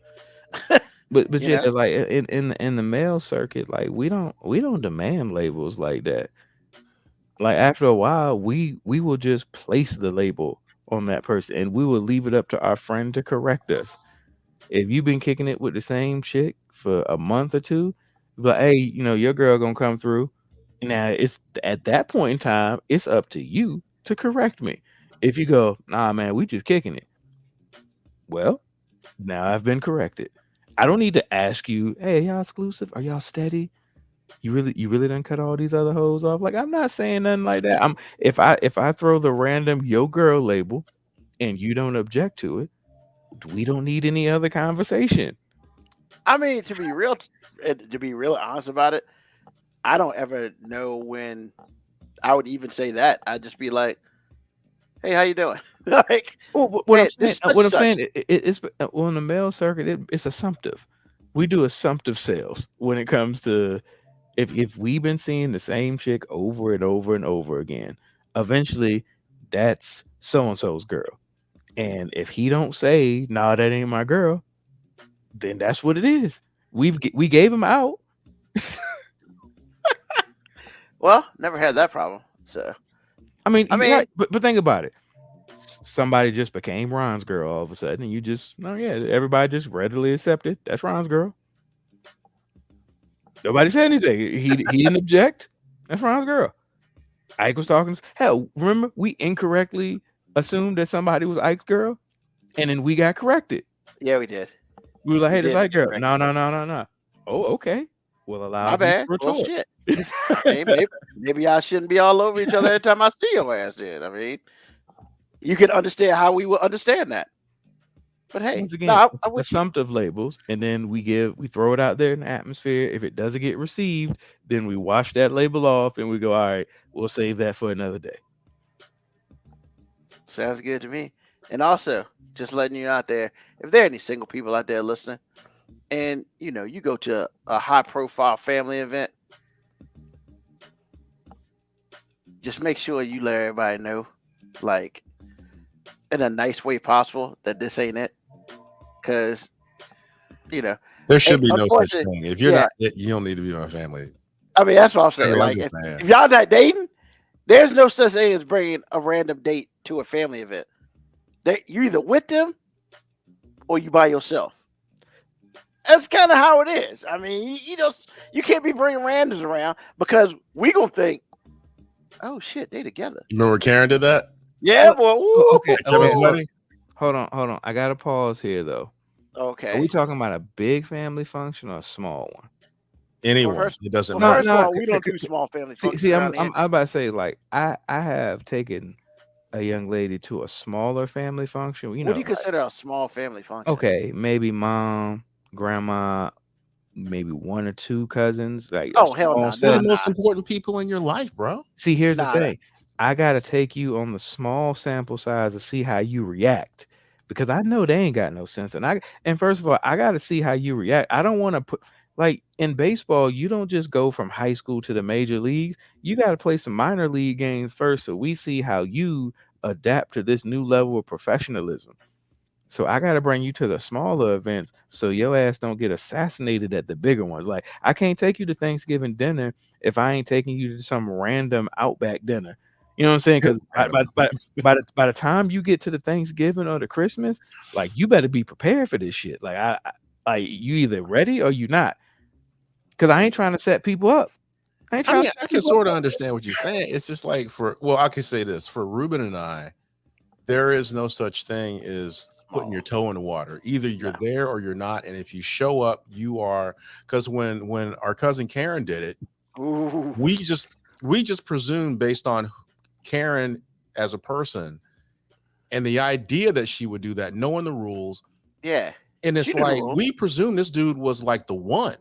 but
You
yeah,
know?
like in the mail circuit, like we don't demand labels like that. Like after a while, we will just place the label on that person, and we will leave it up to our friend to correct us. If you've been kicking it with the same chick for a month or two, but hey, you know your girl gonna come through. Now it's at that point in time, it's up to you to correct me. If you go, "Nah, man, we just kicking it," well, now I've been corrected. I don't need to ask you, "Hey, y'all exclusive? Are y'all steady? You really done cut all these other hoes off?" Like, I'm not saying nothing like that. If I throw the random "yo girl" label and you don't object to it, we don't need any other conversation.
I mean, to be real honest about it, I don't ever know when I would even say that. I'd just be like, "Hey, how you doing?" Like,
What
"Hey,
I'm saying,
this such such."
it's on the mail circuit. It's assumptive. We do assumptive sales when it comes to if we've been seeing the same chick over and over and over again. Eventually, that's so and so's girl. And if he don't say, "Nah, that ain't my girl," then that's what it is. We gave him out.
Well, never had that problem. So
I mean,
I
you're
mean-
right, but think about it. Somebody just became Ron's girl all of a sudden, and you just everybody just readily accepted that's Ron's girl. Nobody said anything. He didn't object. That's Ron's girl. Ike was talking. Hell, remember we incorrectly assumed that somebody was Ike's girl, and then we got corrected.
yeah, we did.
We were like,
We
"Hey, this
did
Ike girl."
correct.
No. Oh, okay. We'll allow
My
you
bad.
to
Well,
retort.
shit. Hey, maybe I shouldn't be all over each other every time I see your ass. Then I mean, you can understand how we will understand that. But hey,
Once again,
no, I wish
assumptive labels, and then we throw it out there in the atmosphere. If it doesn't get received, then we wash that label off, and we go, all right, we'll save that for another day.
sounds good to me. And also, just letting you out there, if there are any single people out there listening, and you go to a high-profile family event, just make sure you let everybody know, like, in a nice way possible, that this ain't it. Because,
There should be no such
unfortunately,
thing. If you're
yeah.
not it, you don't need to be my family.
I mean, that's what I'm saying.
I mean, I'm
Like,
just saying.
if y'all not dating, there's no such thing as bringing a random date to a family event. You either with them or you by yourself. That's kind of how it is. I mean, you can't be bringing randoms around because we gonna think, oh shit, they together.
Remember Karen did that?
Yeah, boy.
Oh, okay,
At Kevin's
okay,
wedding?
hold on. I gotta pause here though. Are
Okay.
we talking about a big family function or a small one?
Anyone.
first-
It doesn't
Well,
matter.
first of
no,
all, we don't do small family functions
See,
around
I'm
here.
about to say, like, I have taken a young lady to a smaller family function.
What do you consider a small family function?
Okay, maybe mom, grandma, maybe one or two cousins. Like,
Oh, hell no.
They're the
setting.
most important people in your life, bro.
See, here's
Nah,
the thing. I gotta take you on the small sample size to see how you react, because I know they ain't got no sense. And first of all, I gotta see how you react. I don't want to put, like, in baseball, you don't just go from high school to the major leagues. You got to play some minor league games first, so we see how you adapt to this new level of professionalism. So I got to bring you to the smaller events so your ass don't get assassinated at the bigger ones. Like, I can't take you to Thanksgiving dinner if I ain't taking you to some random Outback dinner. You know what I'm saying? Because by the time you get to the Thanksgiving or the Christmas, like, you better be prepared for this shit. Like, you either ready or you not. Because I ain't trying to set people up.
I can sort of understand what you're saying. It's just like I can say this for Ruben and I, there is no such thing as putting your toe in the water. Either you're there or you're not. And if you show up, you are. Because when our cousin Karen did it,
Ooh.
we just presumed based on Karen as a person and the idea that she would do that, knowing the rules.
Yeah.
And it's
She knew the
like
rules.
we presumed this dude was like the one.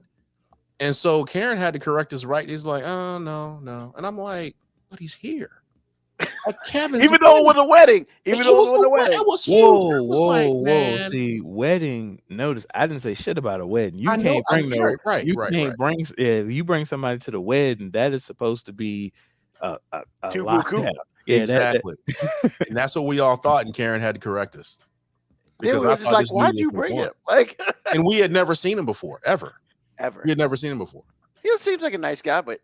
And so Karen had to correct his right. He's like, oh, no. And I'm like, but he's here. Like Kevin's
Even though it was a wedding. Even though it was a wedding.
That was huge. I was like,
Whoa.
man,
See, wedding. Notice I didn't say shit about a wedding. You
I know,
can't bring no.
right.
You can't bring. Yeah, you bring somebody to the wedding. That is supposed to be a
Too
lockdown.
cool.
Yeah,
exactly. And that's what we all thought. And Karen had to correct us.
Then we were just like, why'd you bring him? Like,
And we had never seen him before, ever. We had never seen him before.
He seems like a nice guy, but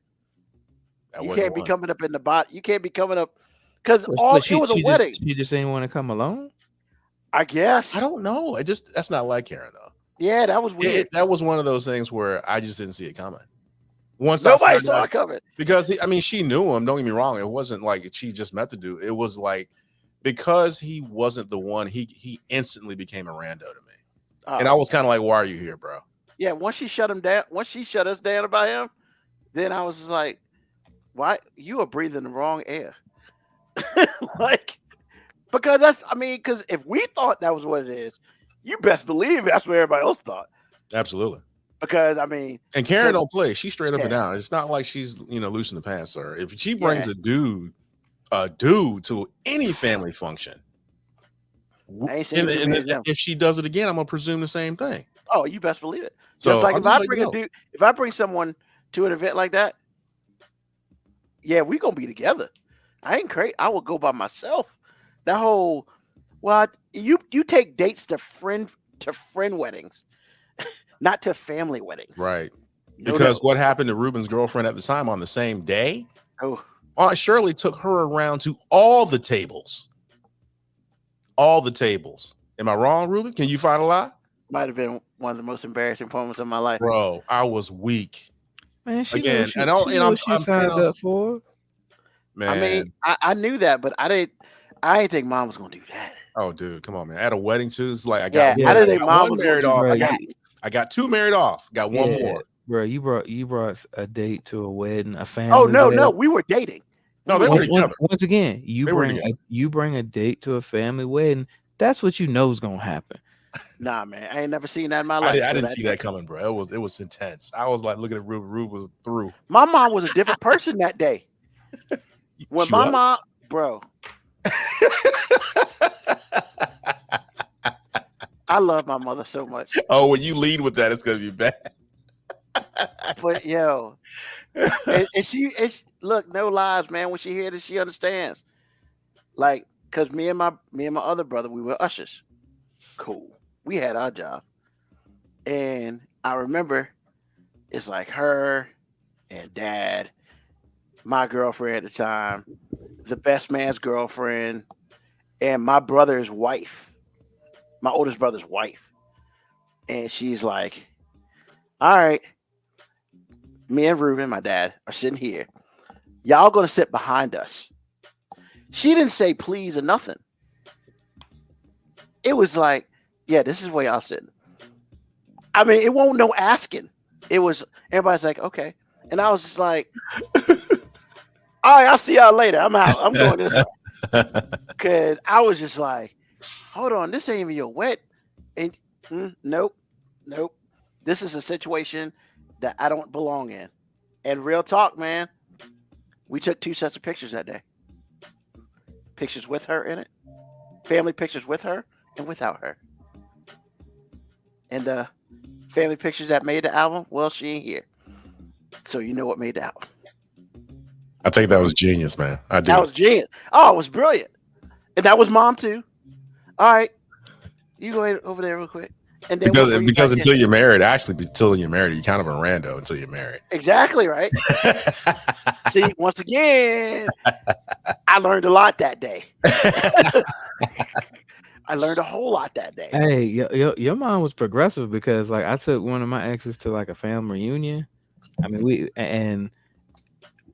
That
you
wasn't
can't be
one.
coming up in the bot. You can't be coming up because
But
it was a wedding.
She just didn't want to come alone.
I guess.
I don't know. That's not like Karen though.
Yeah, that was weird.
That was one of those things where I just didn't see it coming. Once
Nobody saw it coming.
Because she knew him. Don't get me wrong. It wasn't like she just met the dude. It was like because he wasn't the one. He instantly became a rando to me, and I was kind of like, "Why are you here, bro?"
Yeah, once she shut him down, once she shut us down about him, then I was just like, "Why you are breathing the wrong air?" Like, because because if we thought that was what it is, you best believe that's what everybody else thought.
Absolutely.
Because
and Karen don't play. She's straight up and down. It's not like she's loose in the pants, sir. If she brings a dude to any family function,
I ain't seen too many of them.
if she does it again, I'm gonna presume the same thing.
Oh, you best believe it.
So
Just like
I'm
if I
just
bring
like,
a dude, if I bring someone to an event like that, yeah, we gonna be together. I ain't crazy. I will go by myself. That whole you take dates to friend weddings, not to family weddings.
Right.
No,
Because
no.
what happened to Ruben's girlfriend at the time on the same day?
Oh,
Aunt Shirley took her around to all the tables. All the tables. Am I wrong, Ruben? Can you find a lie?
might have been one of the most embarrassing moments of my life.
Bro, I was weak.
Man, she
Again,
knows she,
and I'll-
she
and
knows
I'm-
she
I'm
signed
saying
up for.
Man.
I mean, I knew that, but I didn't think mom was gonna do that.
Oh, dude, come on, man. At a wedding too. It's like I
Yeah,
got
I didn't think
got
mom
one
was gonna
married
do
off.
that.
I got two married off. Got one
Yeah.
more.
Bro, you brought a date to a wedding, a family.
Oh no,
wedding.
no, we were dating.
No, they were
Once,
together.
once again,
They were
you bring a date to a family wedding. That's what you know is gonna happen.
Nah, man, I ain't never seen that in my life.
I
till
didn't see
day.
that coming, bro. It was intense. I was like looking at Rube. Rube was through.
My mom was a different person that day. When
She
my
was?
mom, bro, I love my mother so much.
Oh, when you lead with that, it's gonna be bad.
But yo, and she look, no lies, man. When she hears this, she understands. Like, cause me and my other brother, we were ushers. Cool. We had our job. And I remember it's like her and dad, my girlfriend at the time, the best man's girlfriend, and my brother's wife, my oldest brother's wife. And she's like, all right, me and Ruben, my dad, are sitting here. Y'all gonna sit behind us. She didn't say please or nothing. It was like, yeah, this is where y'all sitting. I mean, it won't no asking. It was everybody's like, okay. And I was just like, all right, I'll see y'all later. I'm out. I'm going this way. Cause I was just like, hold on, this ain't even your wet. And nope. This is a situation that I don't belong in. And real talk, man, we took 2 sets of pictures that day. Pictures with her in it, family pictures with her and without her. And the family pictures that made the album, well, she ain't here. So you know what made the album.
I think that was genius, man. I do.
That was genius. Oh, it was brilliant. And that was mom too. All right. You go ahead over there real quick. And then
because until you're married, actually, until you're married, you're kind of a rando until you're married.
Exactly right. See, once again, I learned a lot that day. I learned a whole lot that day.
Hey, your mom was progressive because like I took one of my exes to like a family reunion. I mean,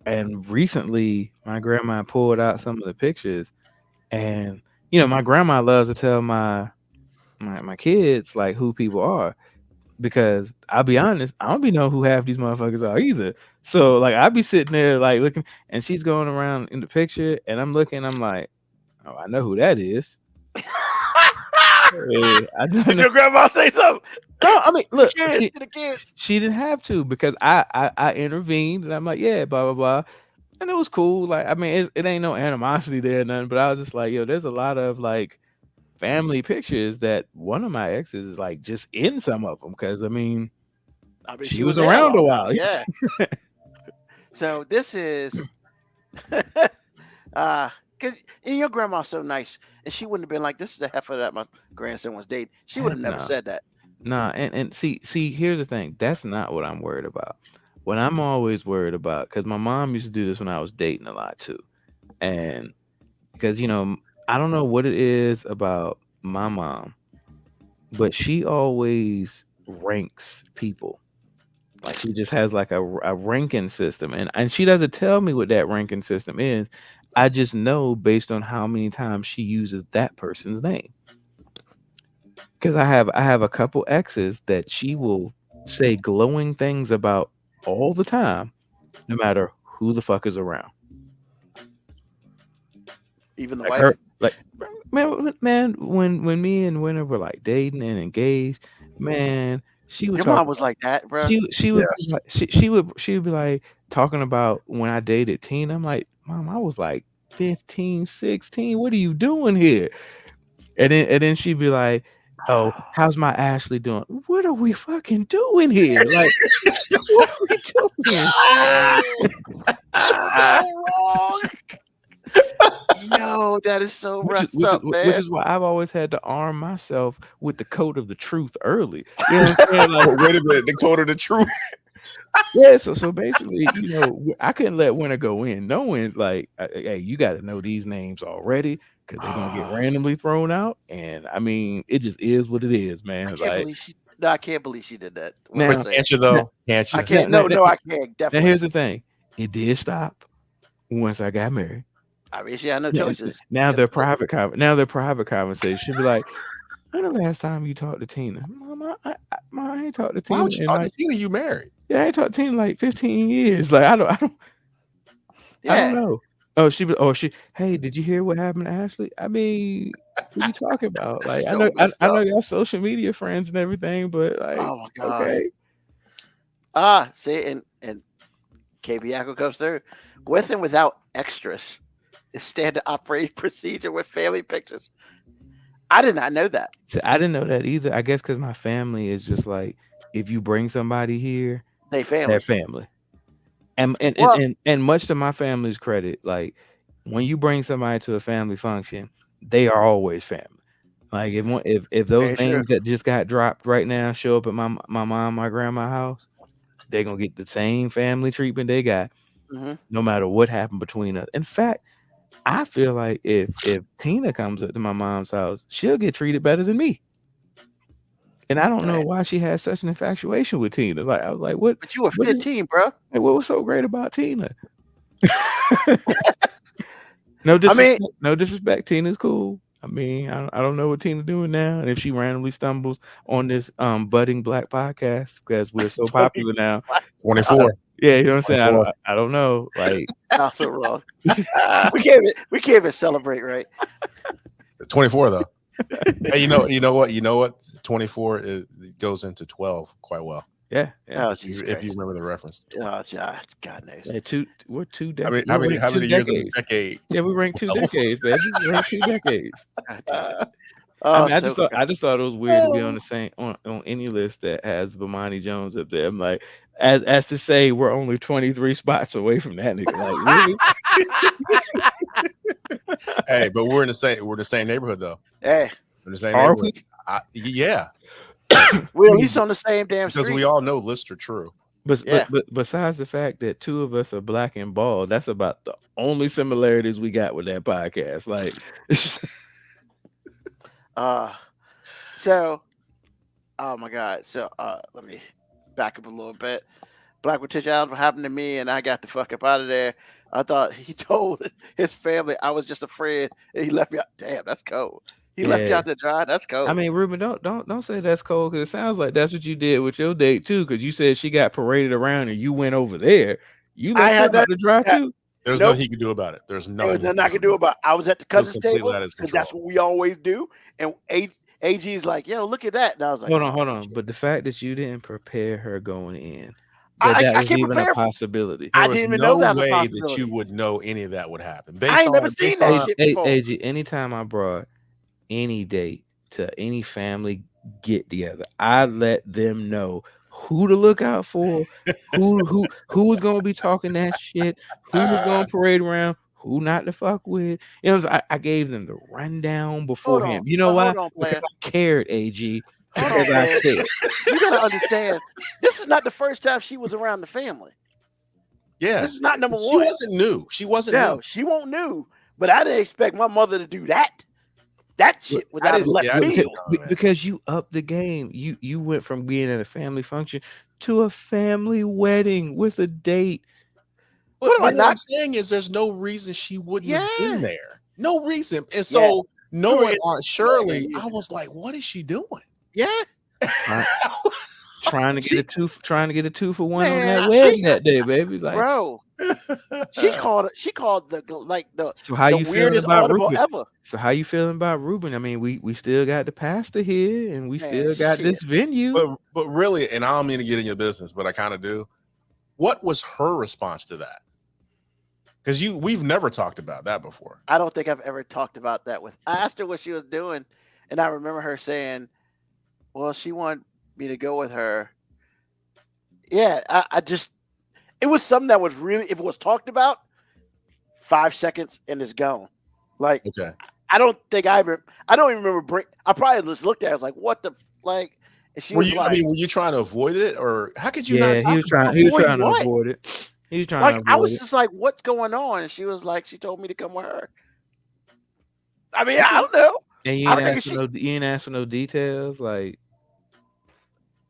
and recently my grandma pulled out some of the pictures, and you know my grandma loves to tell my kids like who people are, because I'll be honest, I don't be know who half these motherfuckers are either. So like I'll be sitting there like looking, and she's going around in the picture, and I'm looking, I'm like, oh, I know who that is. Hey,
Did your grandma say something?
No, I mean, look,
The kids.
she didn't have to, because I intervened, and I'm like, yeah, blah blah blah, and it was cool. Like, I mean, it ain't no animosity there, or nothing. But I was just like, yo, there's a lot of like family pictures that one of my exes is like just in some of them, because I mean, she was around a while.
Yeah. So this is because your grandma's so nice, and she wouldn't have been like, this is the heifer that my grandson was dating. She would have never
No.
said that.
Nah, and see, here's the thing. That's not what I'm worried about. What I'm always worried about, because my mom used to do this when I was dating a lot too, and because I don't know what it is about my mom, but she always ranks people. Like, she just has like a ranking system, and she doesn't tell me what that ranking system is. I just know based on how many times she uses that person's name. Because I have a couple exes that she will say glowing things about all the time, no matter who the fuck is around.
Even the
Like
wife.
her, like man, when me and Winter were like dating and engaged, man, she would
Your
talk.
mom was like that, bro.
She would
Yes.
she would be like talking about when I dated Tina. I'm like, Mom, I was like 15, 16. What are you doing here? And then she'd be like, oh, how's my Ashley doing? What are we fucking doing here? Like, what are we doing?
so wrong. Yo, that is so roughed up, man.
Which is why I've always had to arm myself with the code of the truth early. You know what I'm saying? Like,
Wait a minute, the code of the truth.
Yeah, so basically, I couldn't let winter go in, knowing like, hey, you got to know these names already because they're gonna get randomly thrown out, and I mean, it just is what it is, man. Like
I can't believe she did that. What
now,
am I saying?
Can't you though? Can't you?
I can't.
Now,
No, I can't.
now
Definitely.
here's the thing: it did stop once I got married.
I mean, she had no choices.
Now they're private conversations. She'll be like, "When the last time you talked to Tina?" Mama, I ain't talked to Tina.
Why would you
in
talk
like,
to Tina? You married?
Yeah, I ain't talked to Tina in like 15 years. Like I don't know. Hey, did you hear what happened to Ashley? I mean, what are you talking about? Like I
So
know
messed
I know
up.
y'all social media friends and everything, but like,
Oh my god.
okay.
See, and KB Yakko comes through with and without extras. It's standard operating procedure with family pictures. I did not know that.
So I didn't know that either. I guess because my family is just like, if you bring somebody here,
They family.
they're family. And much to my family's credit, like when you bring somebody to a family function, they are always family. Like if those names that just got dropped right now show up at my mom, my grandma's house, they're gonna get the same family treatment they got, no matter what happened between us. In fact, I feel like if Tina comes up to my mom's house, she'll get treated better than me. And I don't know why she had such an infatuation with Tina. Like I was like, what?
But you were 15, bro.
Like, what was so great about Tina? No disrespect. Tina's cool. I mean, I don't know what Tina doing now, and if she randomly stumbles on this budding black podcast because we're so popular now.
24.
Yeah, you know what I'm saying. I don't know. Like,
not so wrong. we can't even celebrate, right?
24 though. Hey, you know what? 24 goes into 12 quite well.
Yeah.
Oh,
if you remember the reference.
Oh, God knows.
Yeah, we're 2 decades.
How many years in a decade?
Yeah, we ranked 2 decades, baby. We ranked 2 decades.
I
just thought it was weird to be on the same on any list that has Bomani Jones up there. I'm like, as to say, we're only 23 spots away from that nigga. Like, really?
Hey, but we're in the same neighborhood though.
Hey,
we're in the same neighborhood. Yeah.
We're at least on the same damn street.
Because we all know lists are true.
But besides the fact that 2 of us are black and bald, that's about the only similarities we got with that podcast. Like,
oh my god. So let me back up a little bit. Black with Tish Allen, what happened to me, and I got the fuck up out of there. I thought he told his family I was just a friend, and he left me out. Damn, that's cold. He left you out to dry. That's cold.
I mean, Ruben, don't say that's cold, because it sounds like that's what you did with your date too. Because you said she got paraded around and you went over there. You left her out to dry too.
There's nothing he can do about it. There's nothing
I can do about it. I was at the cousin's table because that's what we always do. And AG is like, yo, look at that. And I was like,
hold on. But the fact that you didn't prepare her going in,
I
was
can't
even
prepare
a possibility.
I didn't even know that was a possibility. That you would know any of that would happen.
I ain't never seen that shit before.
AG, anytime I brought any date to any family get together, I let them know who to look out for, who was gonna be talking that shit, who was gonna parade around, who not to fuck with. You know, I gave them the rundown beforehand. You know why? Because I cared, AG.
You gotta understand, this is not the first time she was around the family.
Yeah,
this is not number one.
She wasn't new. She wasn't new.
She won't new. But I didn't expect my mother to do that. That shit was out of left field.
Because you upped the game. You went from being at a family function to a family wedding with a date.
What I'm saying is there's no reason she wouldn't have been there. No reason. And so knowing Aunt Shirley, I was like, what is she doing?
Yeah.
Trying to get a 2 for 1 on that wedding that day, baby. Like,
bro. She called the
so how you feeling about Ruben?
Ever.
So how you feeling about Ruben? I mean, we still got the pastor here, and we still got this venue.
But really, and I don't mean to get in your business, but I kind of do. What was her response to that? Because we've never talked about that before.
I don't think I've ever talked about that with. I asked her what she was doing, and I remember her saying, "Well, she wanted me to go with her." Yeah, I just. It was something that was really, if it was talked about, 5 seconds and it's gone. Like, okay. I don't even remember. I probably just looked at it. I was like, what the, like, And she
Were
was
you?
like,
I mean, were you trying to avoid it, or how could you not?
Yeah,
Talk about
he was
Avoid
trying to
what?
avoid it. He was trying
like
to
I
avoid
was
it.
just like, what's going on? And she was like, she told me to come with her. I mean, I don't know.
And
I figured
you ain't asked for no details, like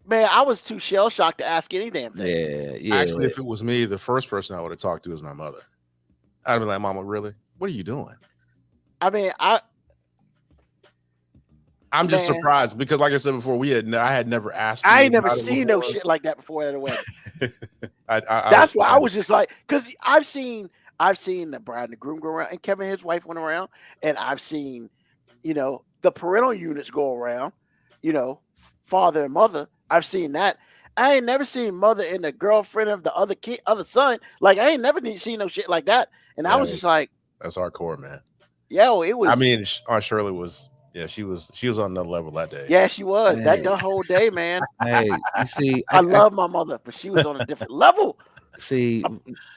man, I was too shell shocked to ask any damn thing.
yeah.
Actually, if it was me, the first person I would have talked to is my mother. I'd be like, "Mama, really? What are you doing?"
I mean,
I'm just
Man.
surprised because, like I said before, I had never asked.
I
you
ain't never
about it
seen no
before.
shit like that before at a wedding.
That's
why I was just like, because I've seen the bride and the groom go around, and Kevin and his wife went around, and I've seen, the parental units go around, father and mother. I've seen that. I ain't never seen mother and the girlfriend of the other son. Like I ain't never seen no shit like that. And I was just like,
that's hardcore, man.
Yo, it was.
I mean, Aunt Shirley was. Yeah, she was on another level that day.
Yeah, she was.
Man.
That the whole day, man.
Hey, you see,
I love my mother, but she was on a different level.
See,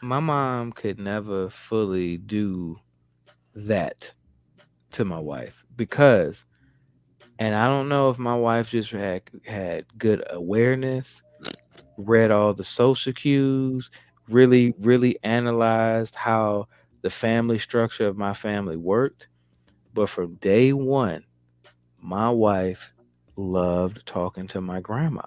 my mom could never fully do that to my wife because, and I don't know if my wife just had good awareness, read all the social cues, really, really analyzed how the family structure of my family worked. But from day one, my wife loved talking to my grandma.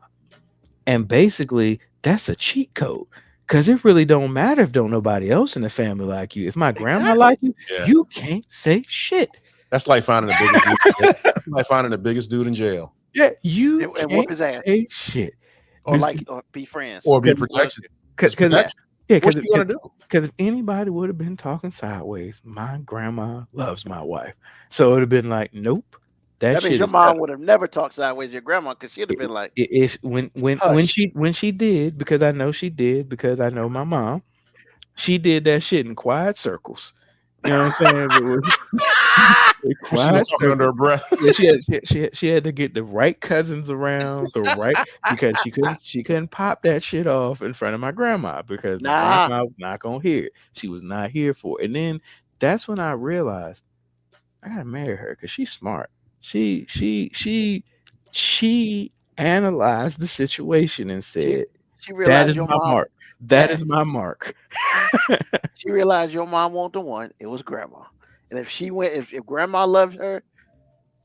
And basically, that's a cheat code. Because it really don't matter if don't nobody else in the family like you. If my grandma like you, you can't say shit.
That's like finding the biggest dude. That's like finding the biggest dude in jail.
Yeah, you
and
can't
whoop his ass.
say shit.
Or be friends.
Or be protected.
Because
What you gonna do?
Because if anybody would have been talking sideways, my grandma loves my wife. So it would have been like, nope.
That means your mom would have never talked sideways to your grandma because she'd have been like,
when she did, because I know she did, because I know my mom, she did that shit in quiet circles. You know what I'm saying?
She was talking under her breath.
Yeah, she had to get the right cousins around, because she couldn't pop that shit off in front of my grandma because my grandma was not gonna hear it. She was not here for it. And then that's when I realized I gotta marry her because she's smart. She analyzed the situation and said, "That is my mark. That is my mark."
She realized your mom wasn't the one; it was grandma. And if grandma loved her,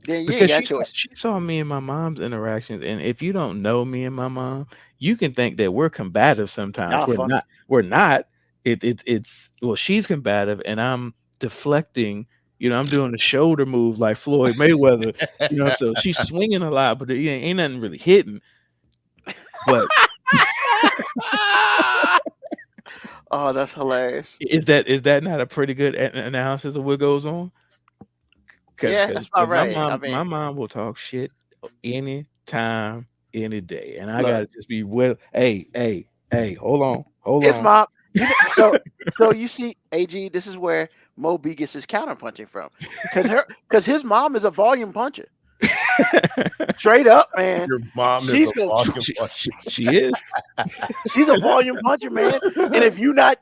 then you ain't got choice.
She saw me and my mom's interactions, and if you don't know me and my mom, you can think that we're combative sometimes. We're not. It's she's combative, and I'm deflecting. I'm doing the shoulder move like Floyd Mayweather. So she's swinging a lot, but ain't nothing really hitting. But
oh, that's hilarious.
Is that not a pretty good analysis of what goes on?
Yeah, that's about right.
My mom will talk shit any time, any day, and I gotta just be Hey, hold on.
Mom. So you see, AG, this is where Mo B gets his counterpunching from, because his mom is a volume puncher. Straight up, man.
Your mom
she is. She's a volume puncher, man. And if you're not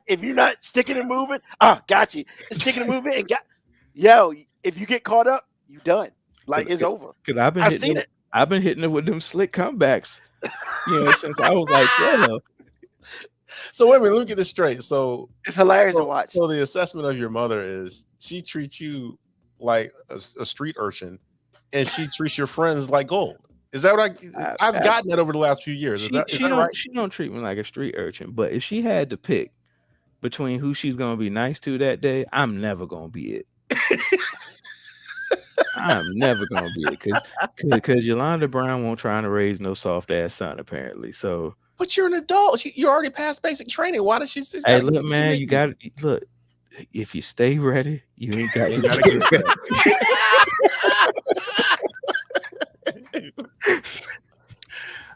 sticking and moving, got you. Sticking and moving and if you get caught up, you done. Like it's over.
Because I've seen it. I've been hitting it with them slick comebacks. Since I was like 12.
So wait a minute, let me get this straight. So
it's hilarious to watch.
So the assessment of your mother is she treats you like a street urchin, and she treats your friends like gold. Is that what I've gotten that over the last few years? Is that right?
She don't treat me like a street urchin, but if she had to pick between who she's gonna be nice to that day, I'm never gonna be it. I'm never gonna be it because Yolanda Brown won't try to raise no soft ass son apparently. So.
But you're an adult. You're already past basic training. Why does she?
Hey, look, man, you got to look. If you stay ready, you ain't got to get
ready.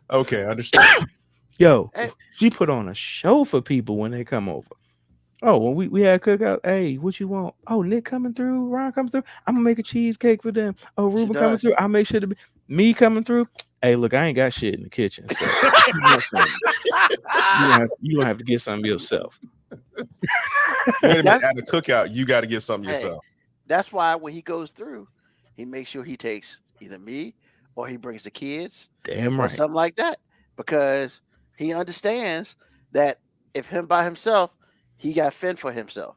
Okay, I understand.
Yo, she put on a show for people when they come over. Oh, when we had cookout, hey, what you want? Oh, Nick coming through, Ron coming through. I'm gonna make a cheesecake for them. Oh, Ruben coming through. I'll make sure to be me coming through. Hey, look, I ain't got shit in the kitchen. So you gonna have to get something yourself.
Wait a minute, at a cookout, you got to get something yourself.
That's why when he goes through, he makes sure he takes either me or he brings the kids
Damn
or
right.
something like that, because he understands that if him by himself, he got to fend for himself.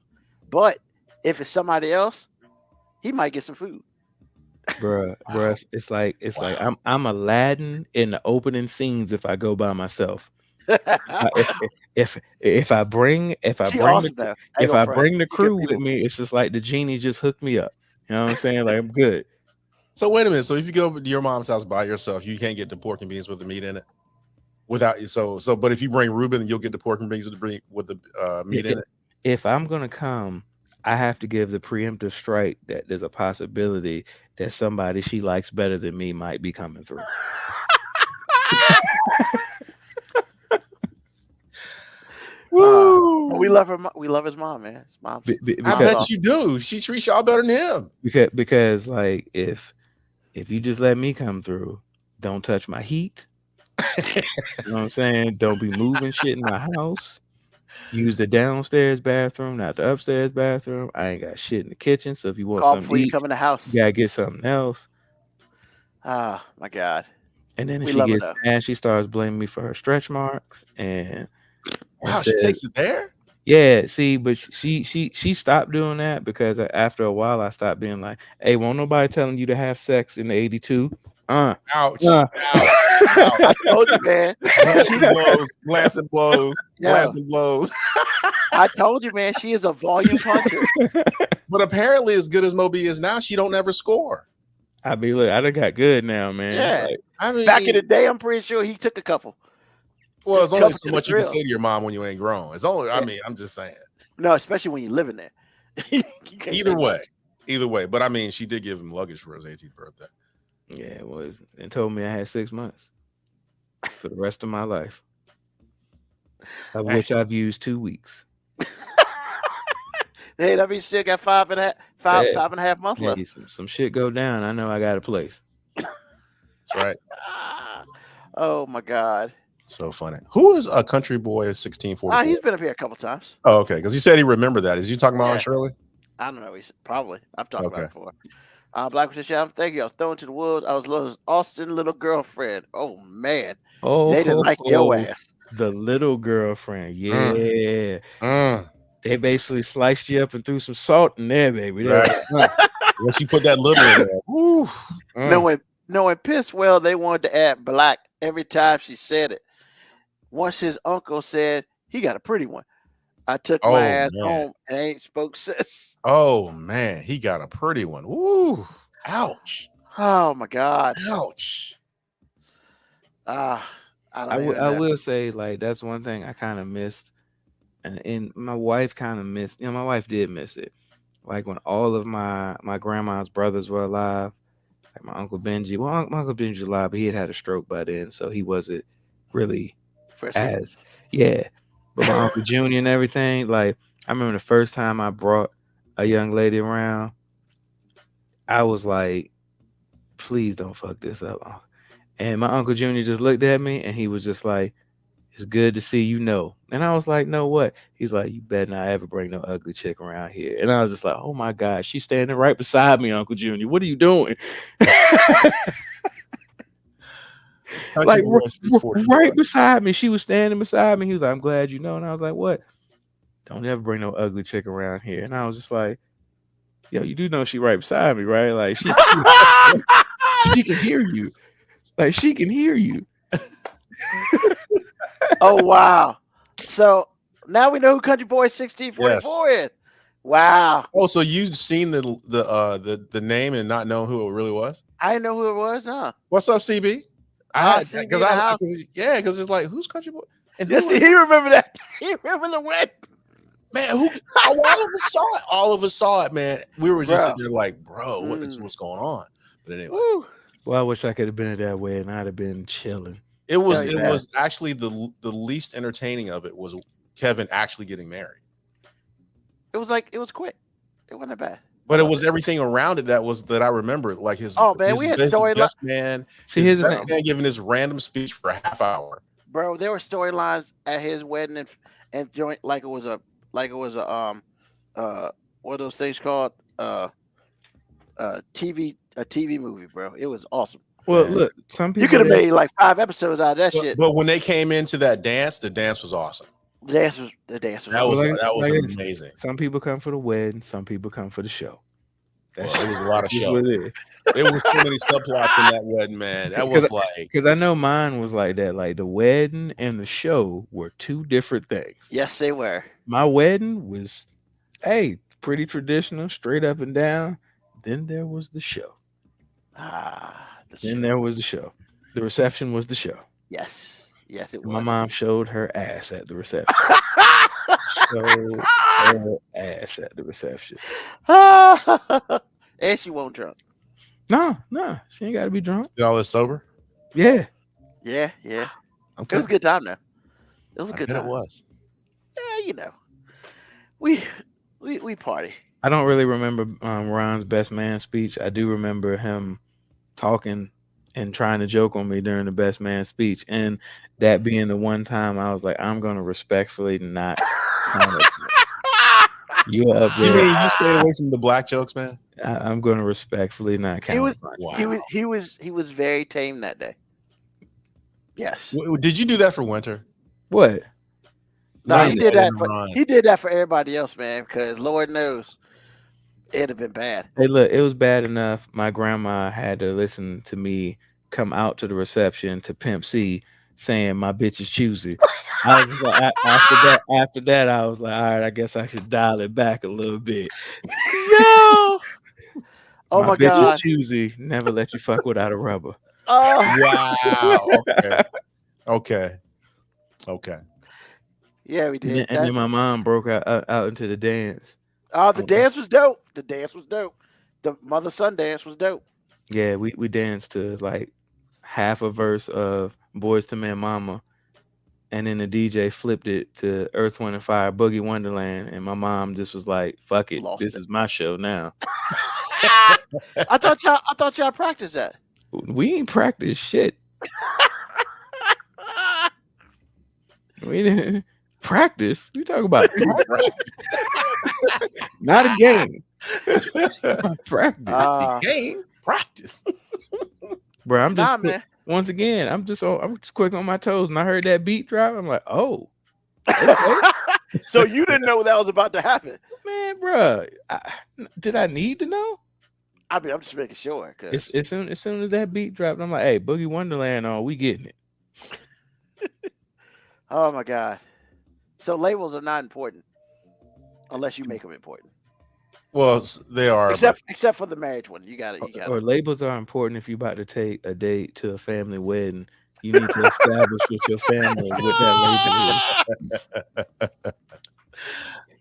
But if it's somebody else, he might get some food.
Bruh,
Wow.
it's like
Wow.
I'm Aladdin in the opening scenes if I go by myself. If I bring
She awesome though. I ain't
if
gonna
I
front.
bring the
She good
crew with
people.
me, it's just like the genie just hooked me up. You know what I'm saying? Like I'm good.
So wait a minute. So if you go to your mom's house by yourself, you can't get the pork and beans with the meat in it. Without but if you bring Reuben, you'll get the pork and beans with the meat in it.
If I'm gonna come, I have to give the preemptive strike that there's a possibility that somebody she likes better than me might be coming through.
We love her. We love his mom, man. His mom's.
I bet you do. She treats y'all better than him.
Because like if you just let me come through, don't touch my heat. You know what I'm saying? Don't be moving shit in my house. Use the downstairs bathroom, not the upstairs bathroom. I ain't got shit in the kitchen. So if you want
Call
something
before
to
you
eat,
come in the house.
you gotta get something else.
Oh my God.
And then if
We
she
love her,
gets
though.
mad, she starts blaming me for her stretch marks and
Wow, she
says,
takes it there.
yeah, see, but she stopped doing that because after a while I stopped being like, hey, won't nobody telling you to have sex in the 82?
Ouch.
Ouch.
I told you, man.
Glancing blows.
I told you, man. She is a volume puncher.
But apparently, as good as Moby is now, she don't ever score.
I mean, look, I done got good now, man.
Yeah.
Like,
I mean,
back in the day, I'm pretty sure he took a couple.
Well, it's
to
only
tough
so
to
much
the
you can
grill.
say to your mom when you ain't grown. It's only, I
Yeah.
mean, I'm just saying.
No, especially when you live in there. You can't say
Either
much.
way. But I mean, she did give him luggage for his 18th birthday.
yeah, it was, and told me I had 6 months for the rest of my life, of which I've used 2 weeks.
Hey, that means still got five and a half months
Hey,
left.
some shit go down, I know I got a place.
That's right.
Oh my God.
So funny. Who is a country boy 1644?
He's been up here a couple times.
Oh, okay. Because he said he remembered that. Is you talking about Aunt Shirley?
I don't know. Probably. I've talked about it before. Black Patricia, thank you. I was thrown to the wolves. I was Austin little girlfriend. Oh man.
Oh,
They didn't like your ass.
The little girlfriend. Yeah. They basically sliced you up and threw some salt in there, baby.
Right. Once you put that little in there. Woo.
Knowing piss well, they wanted to add black every time she said it. Once his uncle said he got a pretty one, I took my ass home and ain't spoke since.
Oh man, he got a pretty one. Woo! Ouch!
Oh my God!
Ouch!
I
will say, like, that's one thing I kind of missed, and my wife kind of missed. You know, my wife did miss it. Like when all of my grandma's brothers were alive, like my Uncle Benji. Well, my Uncle Benji was alive, but he had a stroke by then, so he wasn't really but my Uncle Junior and everything. Like I remember the first time I brought a young lady around, I was like, please don't fuck this up. And my Uncle Junior just looked at me and he was just like, it's good to see you know. And I was like, no, what? He's like, you better not ever bring no ugly chick around here. And I was just like, oh my God, she's standing right beside me, Uncle Junior. What are you doing? Like right beside me. She was standing beside me. He was like, I'm glad you know. And I was like, what? Don't ever bring no ugly chick around here. And I was just like, yo, you do know she right beside me, right? Like she can hear you. Like she can hear you.
Oh wow! So now we know who Country Boy 1644 is. Wow!
Oh, so you've seen the name and not know who it really was?
I didn't know who it was. No.
What's up, CB? Because it's like, who's Country Boy? And
yes, he remember that. He remember the win.
Man, all of us saw it, man. We were just sitting there like, bro, what's going on? But anyway.
Woo.
Well, I wish I could have been that way and I'd have been chilling.
It was actually the least entertaining of it was Kevin actually getting married.
It was quick. It wasn't bad.
But it was everything around it that I remember, like his.
Oh man, we had storylines.
Man, his best man giving this random speech for a half hour.
Bro, there were storylines at his wedding and joint like it was a what are those things called? TV movie, bro. It was awesome.
Well,
Man.
look, some people
You could have
they-
made like 5 episodes out of that shit.
But when they came into that dance, the dance was awesome.
The dance was
That was
awesome.
that was
like I said,
amazing.
Some people come for the wedding, some people come for the show.
Well, it was a lot of
That's
show.
what it is.
It was so many subplots in that wedding, man. That was like
Because I know mine was like that. Like the wedding and the show were two different things.
Yes, they were.
My wedding was, hey, pretty traditional, straight up and down. Then there was the show. Then there was the show. The reception was the show.
Yes, it
And
was.
my mom showed her ass at the reception. Showed her ass at the reception.
And she won't drunk.
No, she ain't got to be drunk.
y'all is sober.
Yeah.
Yeah.
Okay.
It was a good time though. It was a
I
good
bet
time.
it was.
Yeah, you know, we party.
I don't really remember Ron's best man speech. I do remember him talking and trying to joke on me during the best man speech, and that being the one time I was like, I'm going to respectfully not count it. You up
You
there?
mean you stayed away from the black jokes, man?
I'm going to respectfully not count.
He was
it.
Wow.
he was very tame that day. Yes.
Did you do that for winter?
What?
No,
Not
he did that.
Ron.
He did that for everybody else, man. Because Lord knows, it'd have been bad.
Hey, look, it was bad enough. My grandma had to listen to me come out to the reception to Pimp C saying my bitch is choosy. I was just like, after that, I was like, all right, I guess I should dial it back a little bit.
Yo. Oh my
bitch
God.
is choosy. Never let you fuck without a rubber.
Oh.
Wow. Okay.
Yeah, we did.
And then my mom broke out into the dance.
Oh, the dance was dope. The dance was dope. The mother son dance was dope.
Yeah, we danced to like half a verse of Boys to Men Mama, and then the DJ flipped it to Earth, Wind and Fire, Boogie Wonderland, and my mom just was like, "Fuck it,
Lost
this
it.
is my show now."
I thought y'all practiced that.
We ain't practice shit. We didn't practice. We talk about practice. Not a game. Practice.
Game practice.
Bro, I'm just
man.
once again, I'm just quick on my toes, and I heard that beat drop. I'm like, oh, okay.
So you didn't know that was about to happen.
Man, bro, did I need to know?
I mean, I'm just making sure. Cause
As soon as that beat dropped, I'm like, hey, Boogie Wonderland, we getting it.
oh my God. So labels are not important unless you make them important.
Well, they are.
Except for the marriage one. You got it.
Or labels are important if you're about to take a date to a family wedding. You need to establish with your family what that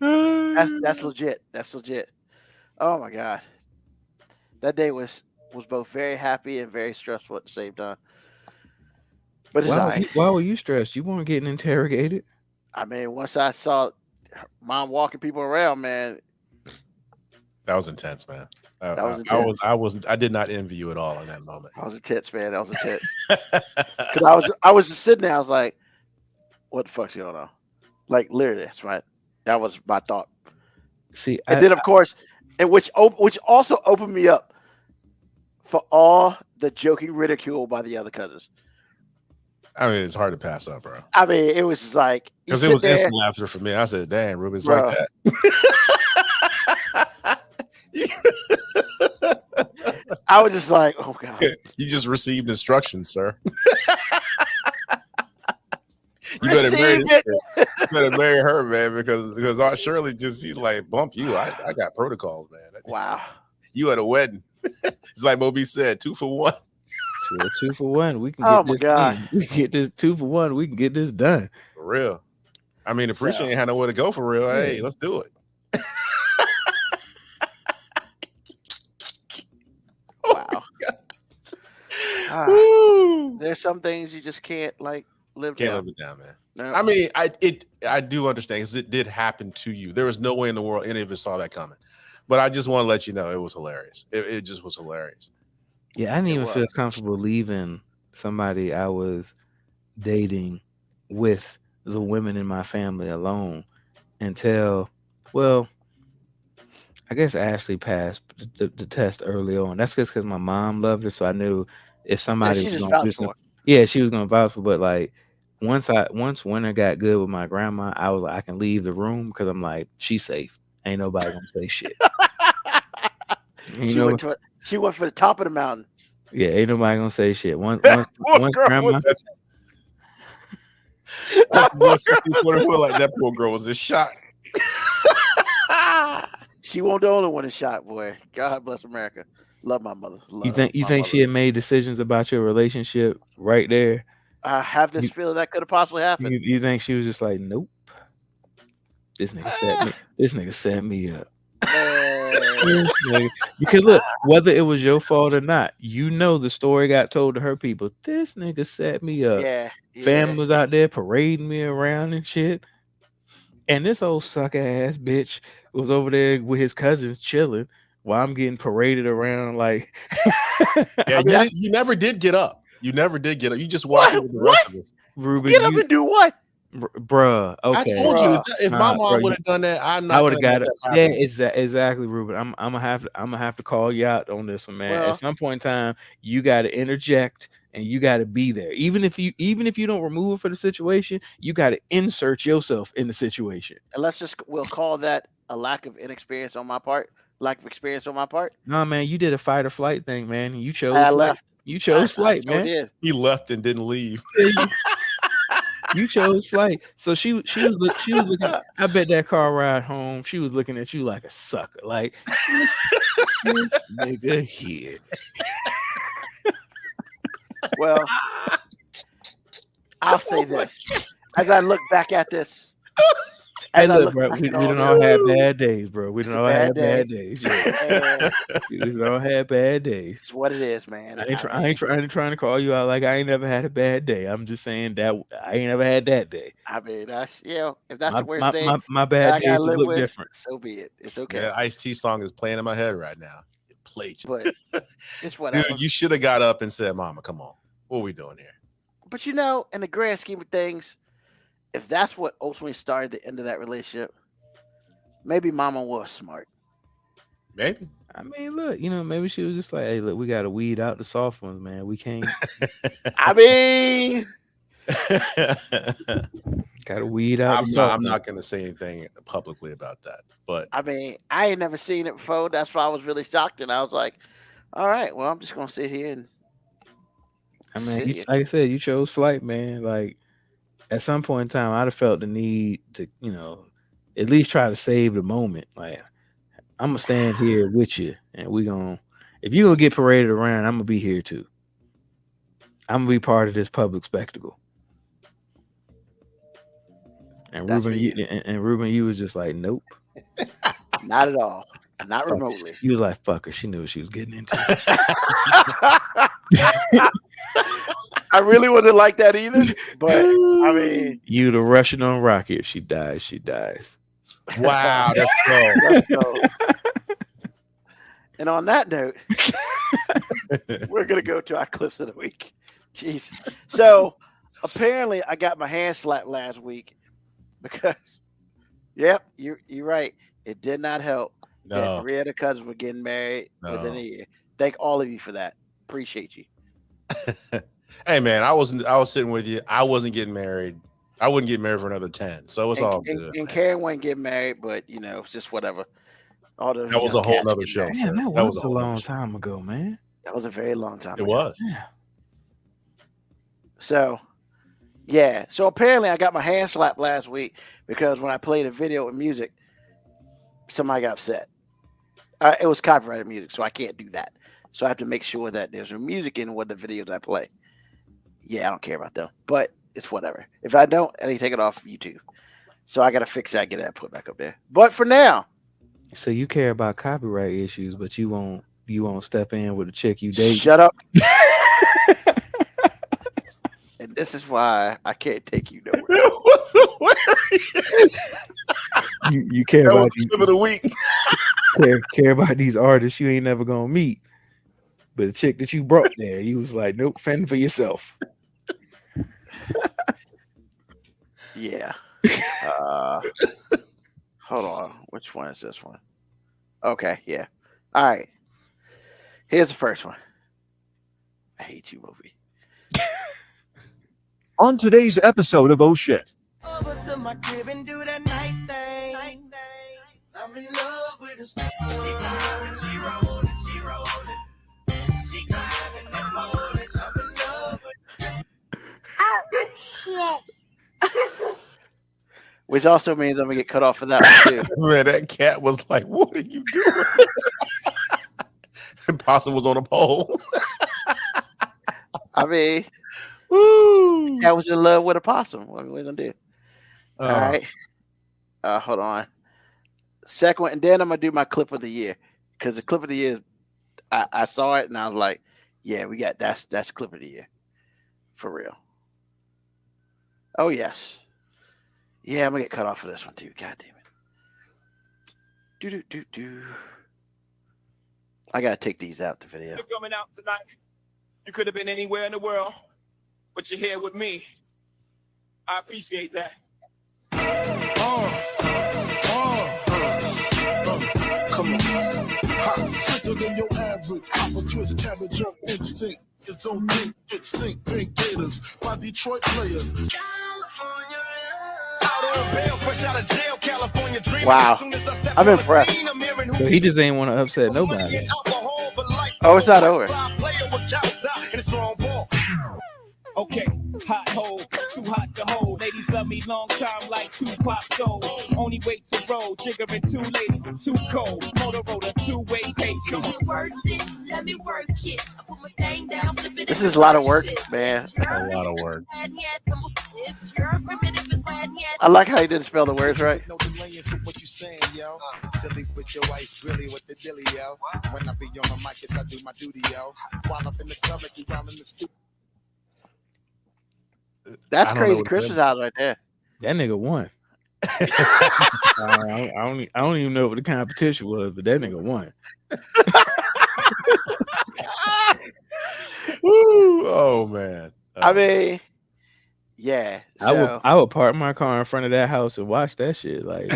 label is.
That's legit. That's legit. Oh my God. That day was both very happy and very stressful at the same time. But it's all right.
Why were you stressed? You weren't getting interrogated.
I mean, once I saw mom walking people around, man,
That was intense, man.
That was intense.
I did not envy you at all in that moment.
I was intense, man. That was intense. Because I was just sitting there. I was like, "What the fuck's going on?" Like literally, that's right. That was my thought.
See,
And then, of course, and which also opened me up for all the joking ridicule by the other cousins.
I mean, it's hard to pass up, bro.
I mean, it was just like you
Because it
sit
was
there.
instant laughter for me. I said, "Damn, Ruben's
Bro.
like that."
I was just like, "Oh God."
You just received instructions, sir. You
Received it.
better marry her, man, because Aunt Shirley she's like, bump you. I got protocols, man.
Wow.
You at a wedding. It's like Moby said, 2 for 1.
So 2 for 1. We can
Oh,
get
my
this
God.
done. We can get this 2 for 1. We can get this done.
For real. I mean, the preacher
So-
ain't had nowhere to go for real. Hey, let's do it.
Wow. Ah,
Woo!
there's some things you just can't like live
Can't
down.
live it down, man.
No.
I mean, I do understand because it did happen to you. There was no way in the world any of us saw that coming. But I just want to let you know it was hilarious. It just was hilarious.
Yeah, I didn't
It
even feel
was.
comfortable leaving somebody I was dating with the women in my family alone until, well, I guess Ashley passed the test early on. That's just because my mom loved it, so I knew if somebody
she
was
just
gonna do
vouched
something.
for
Yeah, she was gonna vouch for, but like once winter got good with my grandma, I was like, I can leave the room because I'm like, she's safe. Ain't nobody gonna say shit. You
she
know,
she went for the top of the mountain.
yeah, ain't nobody gonna say shit. Once
Poor girl
grandma,
was-
That's what like that poor girl was a shot.
She won't the only one in shot, boy. God bless America. Love my mother.
you think
my
she
mother.
had made decisions about your relationship right there?
I have this
You-
feeling that could have possibly happened.
You think she was just like, nope, this nigga set me up.
Man.
Because look, whether it was your fault or not, you know the story got told to her people. This nigga set me up.
Yeah.
Fam was out there parading me around and shit. And this old sucker ass bitch was over there with his cousins chilling while I'm getting paraded around like
Yeah,
I mean,
you never did get up. You never did get up. You just watched it with the rest of us.
Ruben.
Get up and do what?
Bruh. Okay.
I told you if my
Nah,
mom
bro,
would have done that, I'm
I
not
would have
gonna
got
let
it.
that
Yeah,
happen.
exactly, Ruben. I'm gonna have to call you out on this one, man.
Well-
At some point in time, you got to interject and you got to be there. Even if you don't remove for the situation, you got to insert yourself in the situation.
And we'll call that a lack of inexperience on my part. Lack of experience on my part.
No, man, you did a fight or flight thing, man. You chose.
And I
flight.
left.
You chose flight,
I sure
man.
did.
He left and didn't leave.
You chose flight. So she was looking. I bet that car ride home, she was looking at you like a sucker. Like this nigga here.
Well, I'll say this. As I look back at this.
Hey, look, bro, we don't all have bad days, bro. We
It's
don't
a
all have
bad
bad days. Yeah. We don't all have bad days.
It's what it is, man.
I ain't trying to call you out like I ain't never had a bad day. I'm just saying that I ain't never had that day.
I mean, that's if that's
My,
the worst day
my
that
bad
I
days
gotta live
look
with,
different.
so be it. It's okay.
That Ice-T song is playing in my head right now. It played you.
But it's whatever.
Dude, you should have got up and said, "Mama, come on. What are we doing here?"
But in the grand scheme of things, if that's what ultimately started the end of that relationship, maybe Mama was smart.
Maybe.
I mean, look, maybe she was just like, hey, look, we got to weed out the soft ones, man. We can't.
I mean,
Got to weed out.
I'm not going to say anything publicly about that. But
I ain't never seen it before. That's why I was really shocked, and I was like, "All right, well, I'm just gonna sit here and."
I mean, like I said, you chose flight, man. Like at some point in time, I'd have felt the need to, at least try to save the moment. Like I'm gonna stand here with you, and if you gonna get paraded around, I'm gonna be here too. I'm gonna be part of this public spectacle. And Ruben, you was just like, nope,
not at all, not remotely.
You was like, fuck her. She knew what she was getting into.
I really wasn't like that either, but I mean,
you the Russian on Rocky. If she dies, she dies.
Wow, that's cool.
Let's go. And on that note, we're gonna go to our clips of the week. Jeez. So apparently, I got my hand slapped last week because, yep, you're right. It did not help.
No.
That 3 other cousins were getting married within a year. Thank all of you for that. Appreciate you.
Hey man, I was sitting with you. I wasn't getting married. I wouldn't get married for another 10. So it's all good.
And Karen wouldn't get married, but it's just whatever.
That was a whole nother show.
Damn, that was a long time ago, man.
That was a very long time
ago.
It
was.
Yeah.
So, yeah. So apparently I got my hand slapped last week because when I played a video with music, somebody got upset. It was copyrighted music, so I can't do that. So I have to make sure that there's no music in what the videos I play. Yeah, I don't care about them, but it's whatever. If I don't, they take it off YouTube. So I got to fix that, get that put back up there. But for now.
So you care about copyright issues, but you won't step in with a chick you date.
Shut up. And this is why I can't take you nowhere.
What's hilarious?
You care about
the clip of the week.
care about these artists you ain't never gonna meet. But the chick that you brought there, you was like, nope, fend for yourself.
Yeah. Hold on. Which one is this one? Okay, yeah. All right. Here's the first one. hate you, movie.
On today's episode of Oh Shit.
Over to my crib and do that night thing. I'm in love with a stick. She rolling, she rolling, she rolling. She driving and rolling. I'm in love with.
Which also means I'm gonna get cut off for that one too.
Man, that cat was like, "What are you doing?" Possum was on a pole.
I mean,
Woo!
I was in love with a possum. What are we gonna do? All
Uh,
right. Hold on. Second one, and then I'm gonna do my clip of the year because the clip of the year, I saw it and I was like, yeah, we got that's clip of the year for real. Oh yes, yeah, I'm gonna get cut off for this one too. God damn it. Do. I gotta take these out the video.
You're coming out tonight. You could have been anywhere in the world, but you're here with me. I appreciate that.
Come on. Hot, sicker than your average. Papa twist cabbage on instinct. It's on think, it's think, pink gators by Detroit players.
Wow, I'm impressed.
But he just ain't want to upset nobody.
Oh, it's not over.
Okay, hot hole, too hot to hold. Ladies love me long time like Tupac soul. Only way to roll, jiggering two ladies, too cold. Motorola, two-way page.
This is a lot of work, man.
a lot of work.
I like how he didn't spell the words right.
No delaying for what you saying, yo. Silly with your ice grilly with the dilly, yo. When I be on the mic, yes, I do my duty, yo. While up in the club, like you down in the studio.
That's
I don't know
crazy
what
Christmas house right there.
That nigga won. I don't even know what the competition was, but that nigga won.
Woo! Oh man.
I mean, yeah. So,
I would park my car in front of that house and watch that shit. Like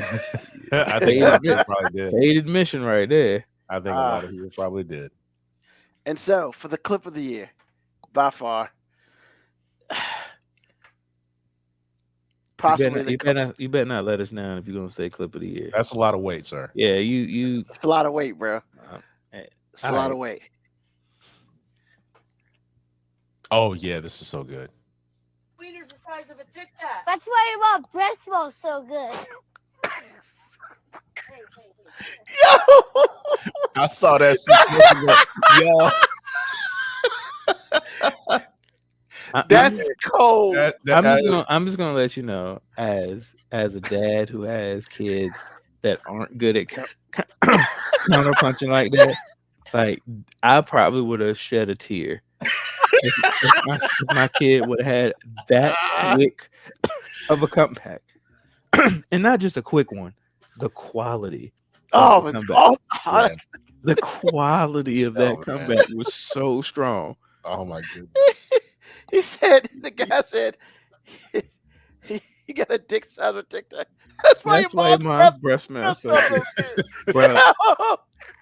I think a lot of people probably did.
paid admission right there.
I think a lot of people probably did.
and so for the clip of the year, by far, possibly
You better not let us down if you're gonna say clip of the year.
That's a lot of weight, sir.
Yeah, you.
it's a lot of weight, bro. It's a
all
lot
right.
of weight.
Oh yeah, this is so good.
Wiener's the size of a Tic Tac. That's why your breast smells so good.
Yo,
I saw that 6 months ago. Yo,
that's cold.
I'm just gonna let you know, as a dad who has kids that aren't good at counter punching like that, like I probably would have shed a tear if my kid would have had that quick of a comeback, and not just a quick one, the quality.
Oh,
of the
my
comeback.
God.
The quality of that comeback was so strong.
oh my goodness.
He said, the guy said, he got a dick size of Tic Tac. That's why your
mom's breath smells so good. Bro,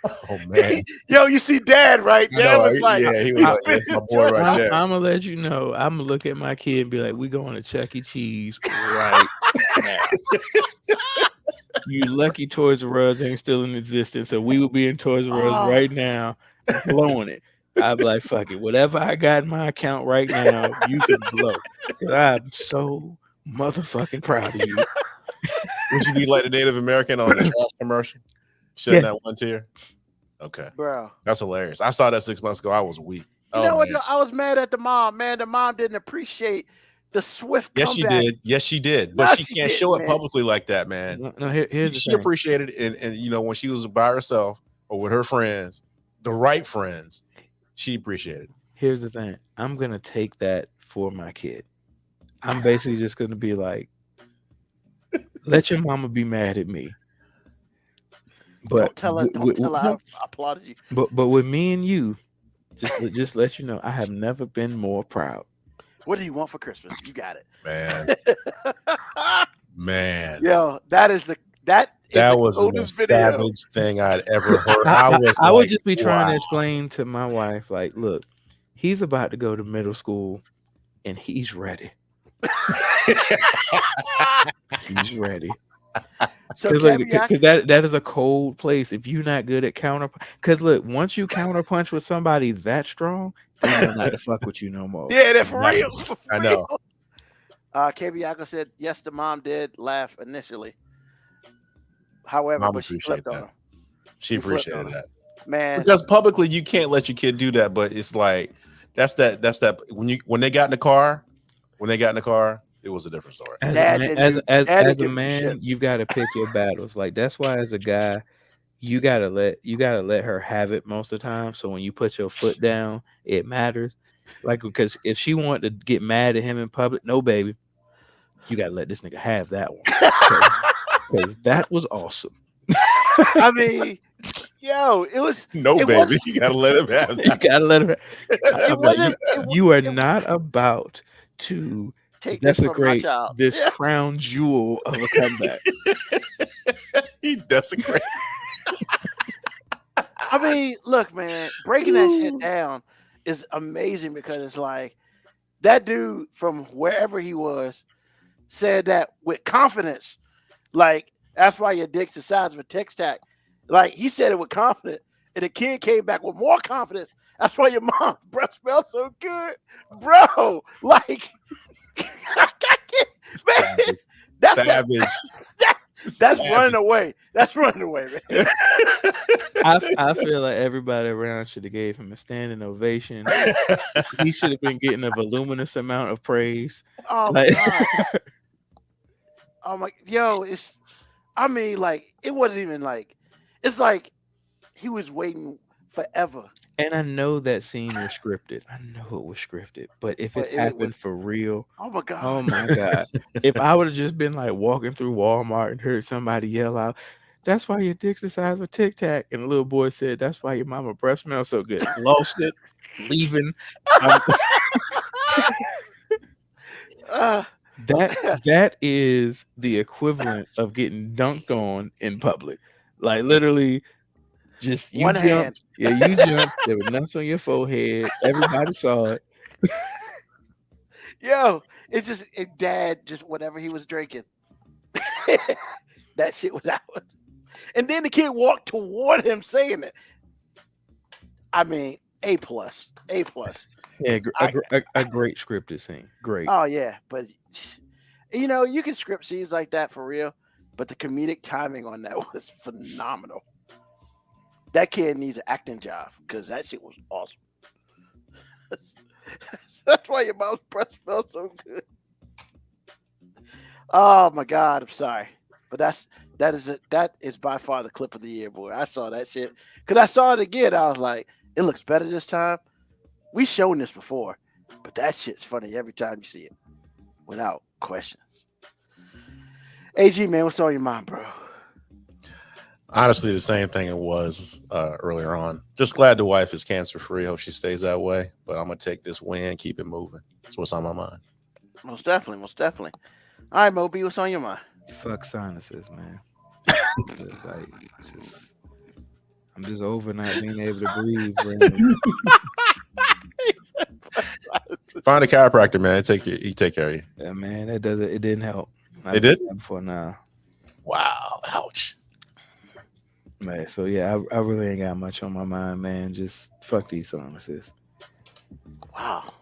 Oh man.
Yo, you see Dad, right? Dad
No,
was like,
yeah, he was like, that's my boy right there.
I'm gonna let you know. I'm gonna look at my kid and be like, "We going to Chuck E. Cheese right now." You lucky Toys R Us ain't still in existence, so we would be in Toys R Us right now, blowing it. I'd be like, "Fuck it, whatever I got in my account right now, you can blow." 'Cause I'm so motherfucking proud of you.
Would you be like the Native American on the trash commercial? Shedding that one tear? Okay.
bro.
That's hilarious. I saw that 6 months ago. I was weak.
You know what? Though? I was mad at the mom. Man, the mom didn't appreciate the swift
Yes,
comeback.
she did. Yes, she did. But
No,
she
she
can't
didn't,
show it
man.
publicly like that, man.
No, here's the
She
thing.
appreciated it, and you know when she was by herself or with her friends, the right friends, she appreciated it.
Here's the thing. I'm gonna take that for my kid. I'm basically just gonna be like, let your mama be mad at me. But
Don't tell her. Don't tell her I applauded you.
But with me and you, just let you know, I have never been more proud.
What do you want for Christmas? You got it,
Man, man,
Yo, that is the
that
the
was the
coolest
most savage thing I'd ever heard.
I
I
would
like,
just be trying to
wow.
explain to my wife, like, look, He's about to go to middle school, and he's ready. He's ready.
So
Because that is a cold place. If you're not good at counter, because look, once you counter punch with somebody that strong, they know not to fuck with you no more.
yeah, that's for real.
I know.
Kabiaka said yes. The mom did laugh initially. However,
Mom
but she
appreciated
flipped on
that.
him.
She
flipped
appreciated
on
that.
Man,
Because publicly you can't let your kid do that, but it's like that's that when they got in the car, it was a different story.
As
Dad
a man,
didn't
as,
do-
as,
Dad
as
didn't
a
give a shit.
man, you've got to pick your battles. Like that's why, as a guy, you gotta let her have it most of the time. So when you put your foot down, it matters. Like because if she wanted to get mad at him in public, no, baby, you gotta let this nigga have that one because that was awesome.
I mean, yo, it was
No,
it
baby,
wasn't-
you gotta let him have
You
that.
gotta let her. I'm like,
wasn't-
you are
it-
not about to
take this from my
desecrate
child.
this
Yeah.
crown jewel of a comeback.
He desecrated.
I mean, look, man, breaking that shit down is amazing because it's like that dude from wherever he was said that with confidence. Like, that's why your dick's the size of a Tic Tac. Like, he said it with confidence, and the kid came back with more confidence. That's why your mom's breath smells so good, bro. Like, I can't, man, that's
Savage.
that's running away. That's running away, man.
I feel like everybody around should have gave him a standing ovation. He should have been getting a voluminous amount of praise.
Oh
Like-
my god. Oh my, yo, it's. I mean, like, it wasn't even like. It's like he was waiting forever.
And I know that scene was scripted. I know it was scripted. But if
But
it
it
happened
was-
for real,
Oh my god.
oh my God. If I would have just been like walking through Walmart and heard somebody yell out, "That's why your dick's the size of a Tic Tac," and the little boy said, "That's why your mama breath smells so good." Lost it, leaving.
Uh,
That is the equivalent of getting dunked on in public. Like literally, just you
One
jumped.
hand.
Yeah, you jumped. There were nuts on your forehead. Everybody saw it.
yo, it's just dad, just whatever he was drinking. That shit was out. And then the kid walked toward him saying it. I mean, A+.
Yeah, a great scripted scene. Great.
Oh yeah, but you know, you can script scenes like that for real, but the comedic timing on that was phenomenal. That kid needs an acting job because that shit was awesome. That's why your mom's breath smells so good. Oh my god, I'm sorry, but that is by far the clip of the year, boy. I saw that shit because I saw it again. I was like, it looks better this time. We shown this before, but that shit's funny every time you see it, without question. AG, man, what's on your mind, bro?
Honestly, the same thing it was earlier on. Just glad the wife is cancer free. Hope she stays that way. But I'm gonna take this win, keep it moving. That's what's on my mind.
Most definitely. All right, Moby, what's on your mind?
Fuck sinuses, man. Just like, I'm just over not being able to breathe. Brandon.
Find a chiropractor, man. He take care of you.
Yeah, man, it didn't help.
It did?
Before now.
Wow. Ouch.
Man, so yeah, I really ain't got much on my mind, man. Just fuck these sinuses.
Wow.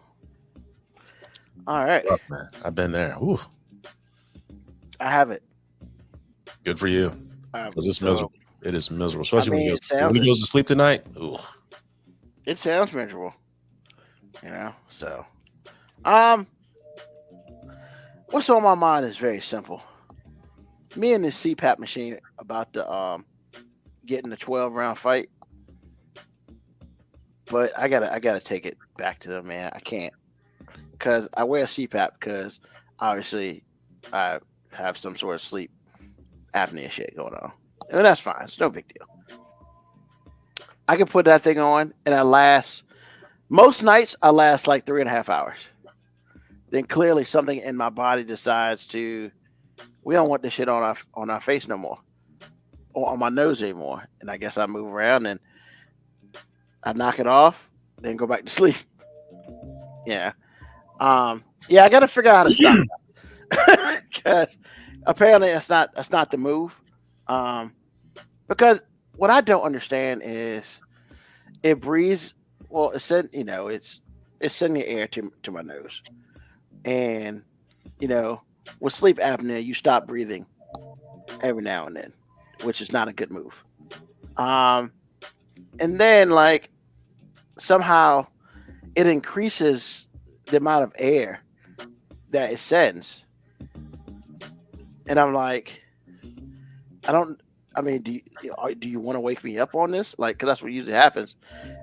All right.
Rough, man. I've been there. Ooh,
I have it.
good for you. Because it's miserable. It is miserable, especially
mean,
when
it sounds
he goes to sleep tonight. Ooh.
It sounds miserable. You know, so what's on my mind is very simple. Me and this CPAP machine about to getting the 12-round fight. But I gotta take it back to them, man. I can't. Because I wear a CPAP because obviously I have some sort of sleep apnea shit going on. And that's fine. It's no big deal. I can put that thing on and I last most nights I last like 3.5 hours. Then clearly something in my body decides to we don't want this shit on our face no more. Or on my nose anymore. And I guess I move around and I knock it off, then go back to sleep. Yeah. Yeah, I gotta figure out how to stop that. Because apparently that's not the move. Because what I don't understand is it breathes. Well, it's sending air to my nose, and with sleep apnea, you stop breathing every now and then, which is not a good move. And then like somehow it increases the amount of air that it sends, and I'm like, do you want to wake me up on this? Like, because that's what usually happens.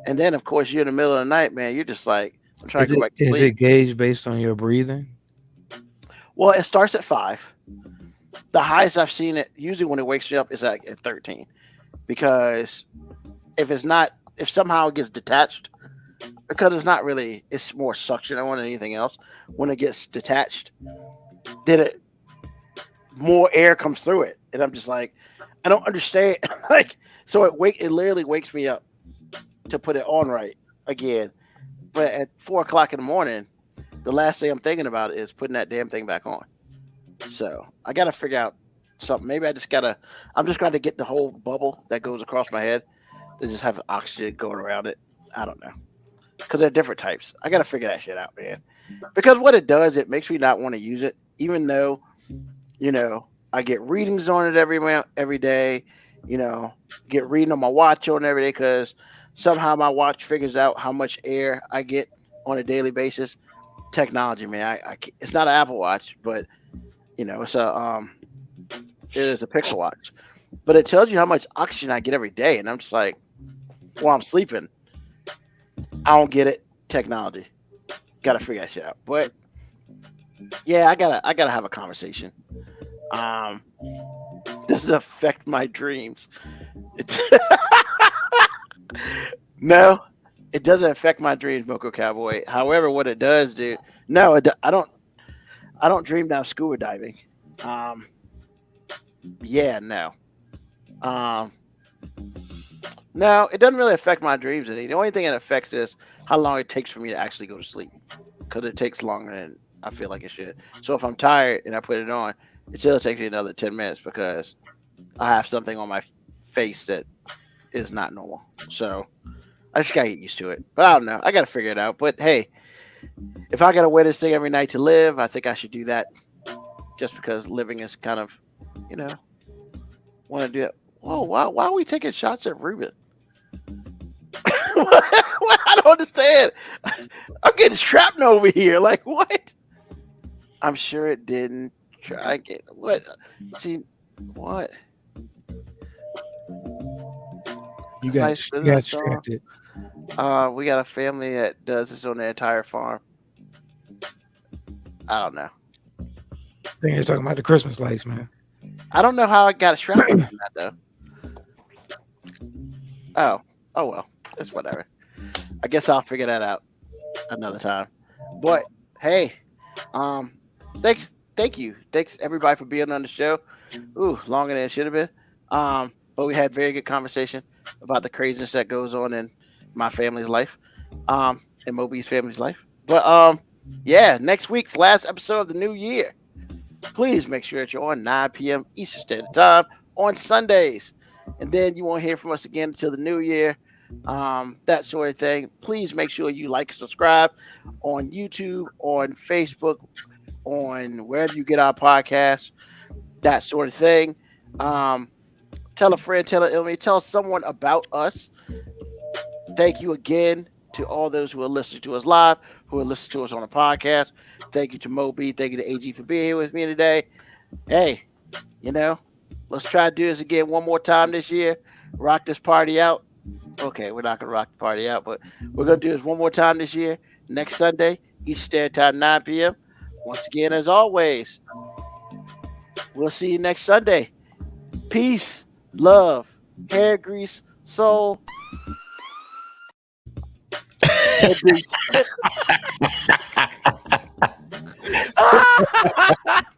And then, of course, you're in the middle of the night, man. You're just like, I'm trying to go back to sleep.
Is it gauged based on your breathing?
Well, it starts at 5. The highest I've seen it, usually when it wakes you up, is like at 13. Because if somehow it gets detached, because it's more suction on than anything else. When it gets detached, then more air comes through it. And I'm just like, I don't understand. Like, so it literally wakes me up to put it on right again. But at 4 o'clock in the morning, the last thing I'm thinking about is putting that damn thing back on. So I got to figure out something. Maybe I'm just going to get the whole bubble that goes across my head to just have oxygen going around it. I don't know. Because they're different types. I got to figure that shit out, man. Because what it does, it makes me not want to use it, even though, I get readings on it every day, get reading on my watch on every day because somehow my watch figures out how much air I get on a daily basis. Technology, man. It's not an Apple Watch, but it is a Pixel Watch. But it tells you how much oxygen I get every day, and I'm just like, while I'm sleeping, I don't get it. Technology. Gotta figure that shit out. But yeah, I gotta have a conversation. Does it affect my dreams? No, it doesn't affect my dreams, Moco Cowboy. However, what it does do, no, I don't dream down scuba diving. Yeah, no. No, it doesn't really affect my dreams. The only thing it affects is how long it takes for me to actually go to sleep, because it takes longer than I feel like it should. So if I'm tired and I put it on, it still takes me another 10 minutes because I have something on my face that is not normal. So I just gotta get used to it. But I don't know. I gotta figure it out. But hey, if I gotta wear this thing every night to live, I think I should do that. Just because living is kind of, want to do it. Whoa, why are we taking shots at Ruben? I don't understand. I'm getting shrapnel over here. Like, what? I'm sure it didn't. Try get what? See what?
You got distracted.
We got a family that does this on the entire farm. I don't know.
I think you're talking about the Christmas lights, man.
I don't know how I got a shrapnel from that though. Oh well, it's whatever. I guess I'll figure that out another time. But hey, thank you. Thanks everybody for being on the show. Ooh, longer than it should have been. But we had very good conversation about the craziness that goes on in my family's life, in Moby's family's life. But yeah, next week's last episode of the new year. Please make sure that you're on 9 p.m. Eastern Standard Time on Sundays. And then you won't hear from us again until the new year. That sort of thing. Please make sure you like and subscribe on YouTube, on Facebook, on wherever you get our podcast, that sort of thing. Tell a friend, tell an enemy, tell someone about us. Thank you again to all those who are listening to us live, who are listening to us on the podcast. Thank you to Moby. Thank you to AG for being here with me today. Hey, let's try to do this again one more time this year. Rock this party out. Okay, we're not going to rock the party out, but we're going to do this one more time this year. Next Sunday, Eastern Standard Time, 9 p.m. Once again, as always, we'll see you next Sunday. Peace, love, hair grease, soul.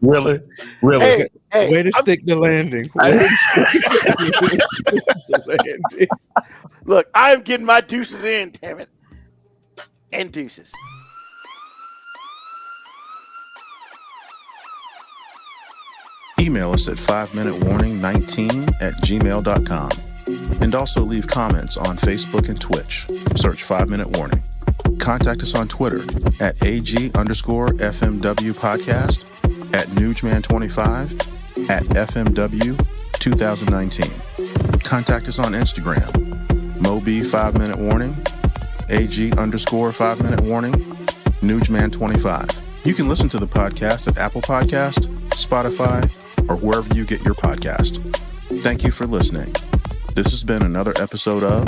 Really?
Hey,
Way to stick the landing.
Look, I'm getting my deuces in, damn it. And deuces.
email us at 5minutewarning19@gmail.com. And also leave comments on Facebook and Twitch. Search 5 Minute Warning. Contact us on Twitter at AG_FMW podcast, at Newsman25, at FMW 2019. Contact us on Instagram, Moby 5 Minute Warning, AG_5 Minute Warning, Newsman25. You can listen to the podcast at Apple Podcast, Spotify, or wherever you get your podcast. Thank you for listening. This has been another episode of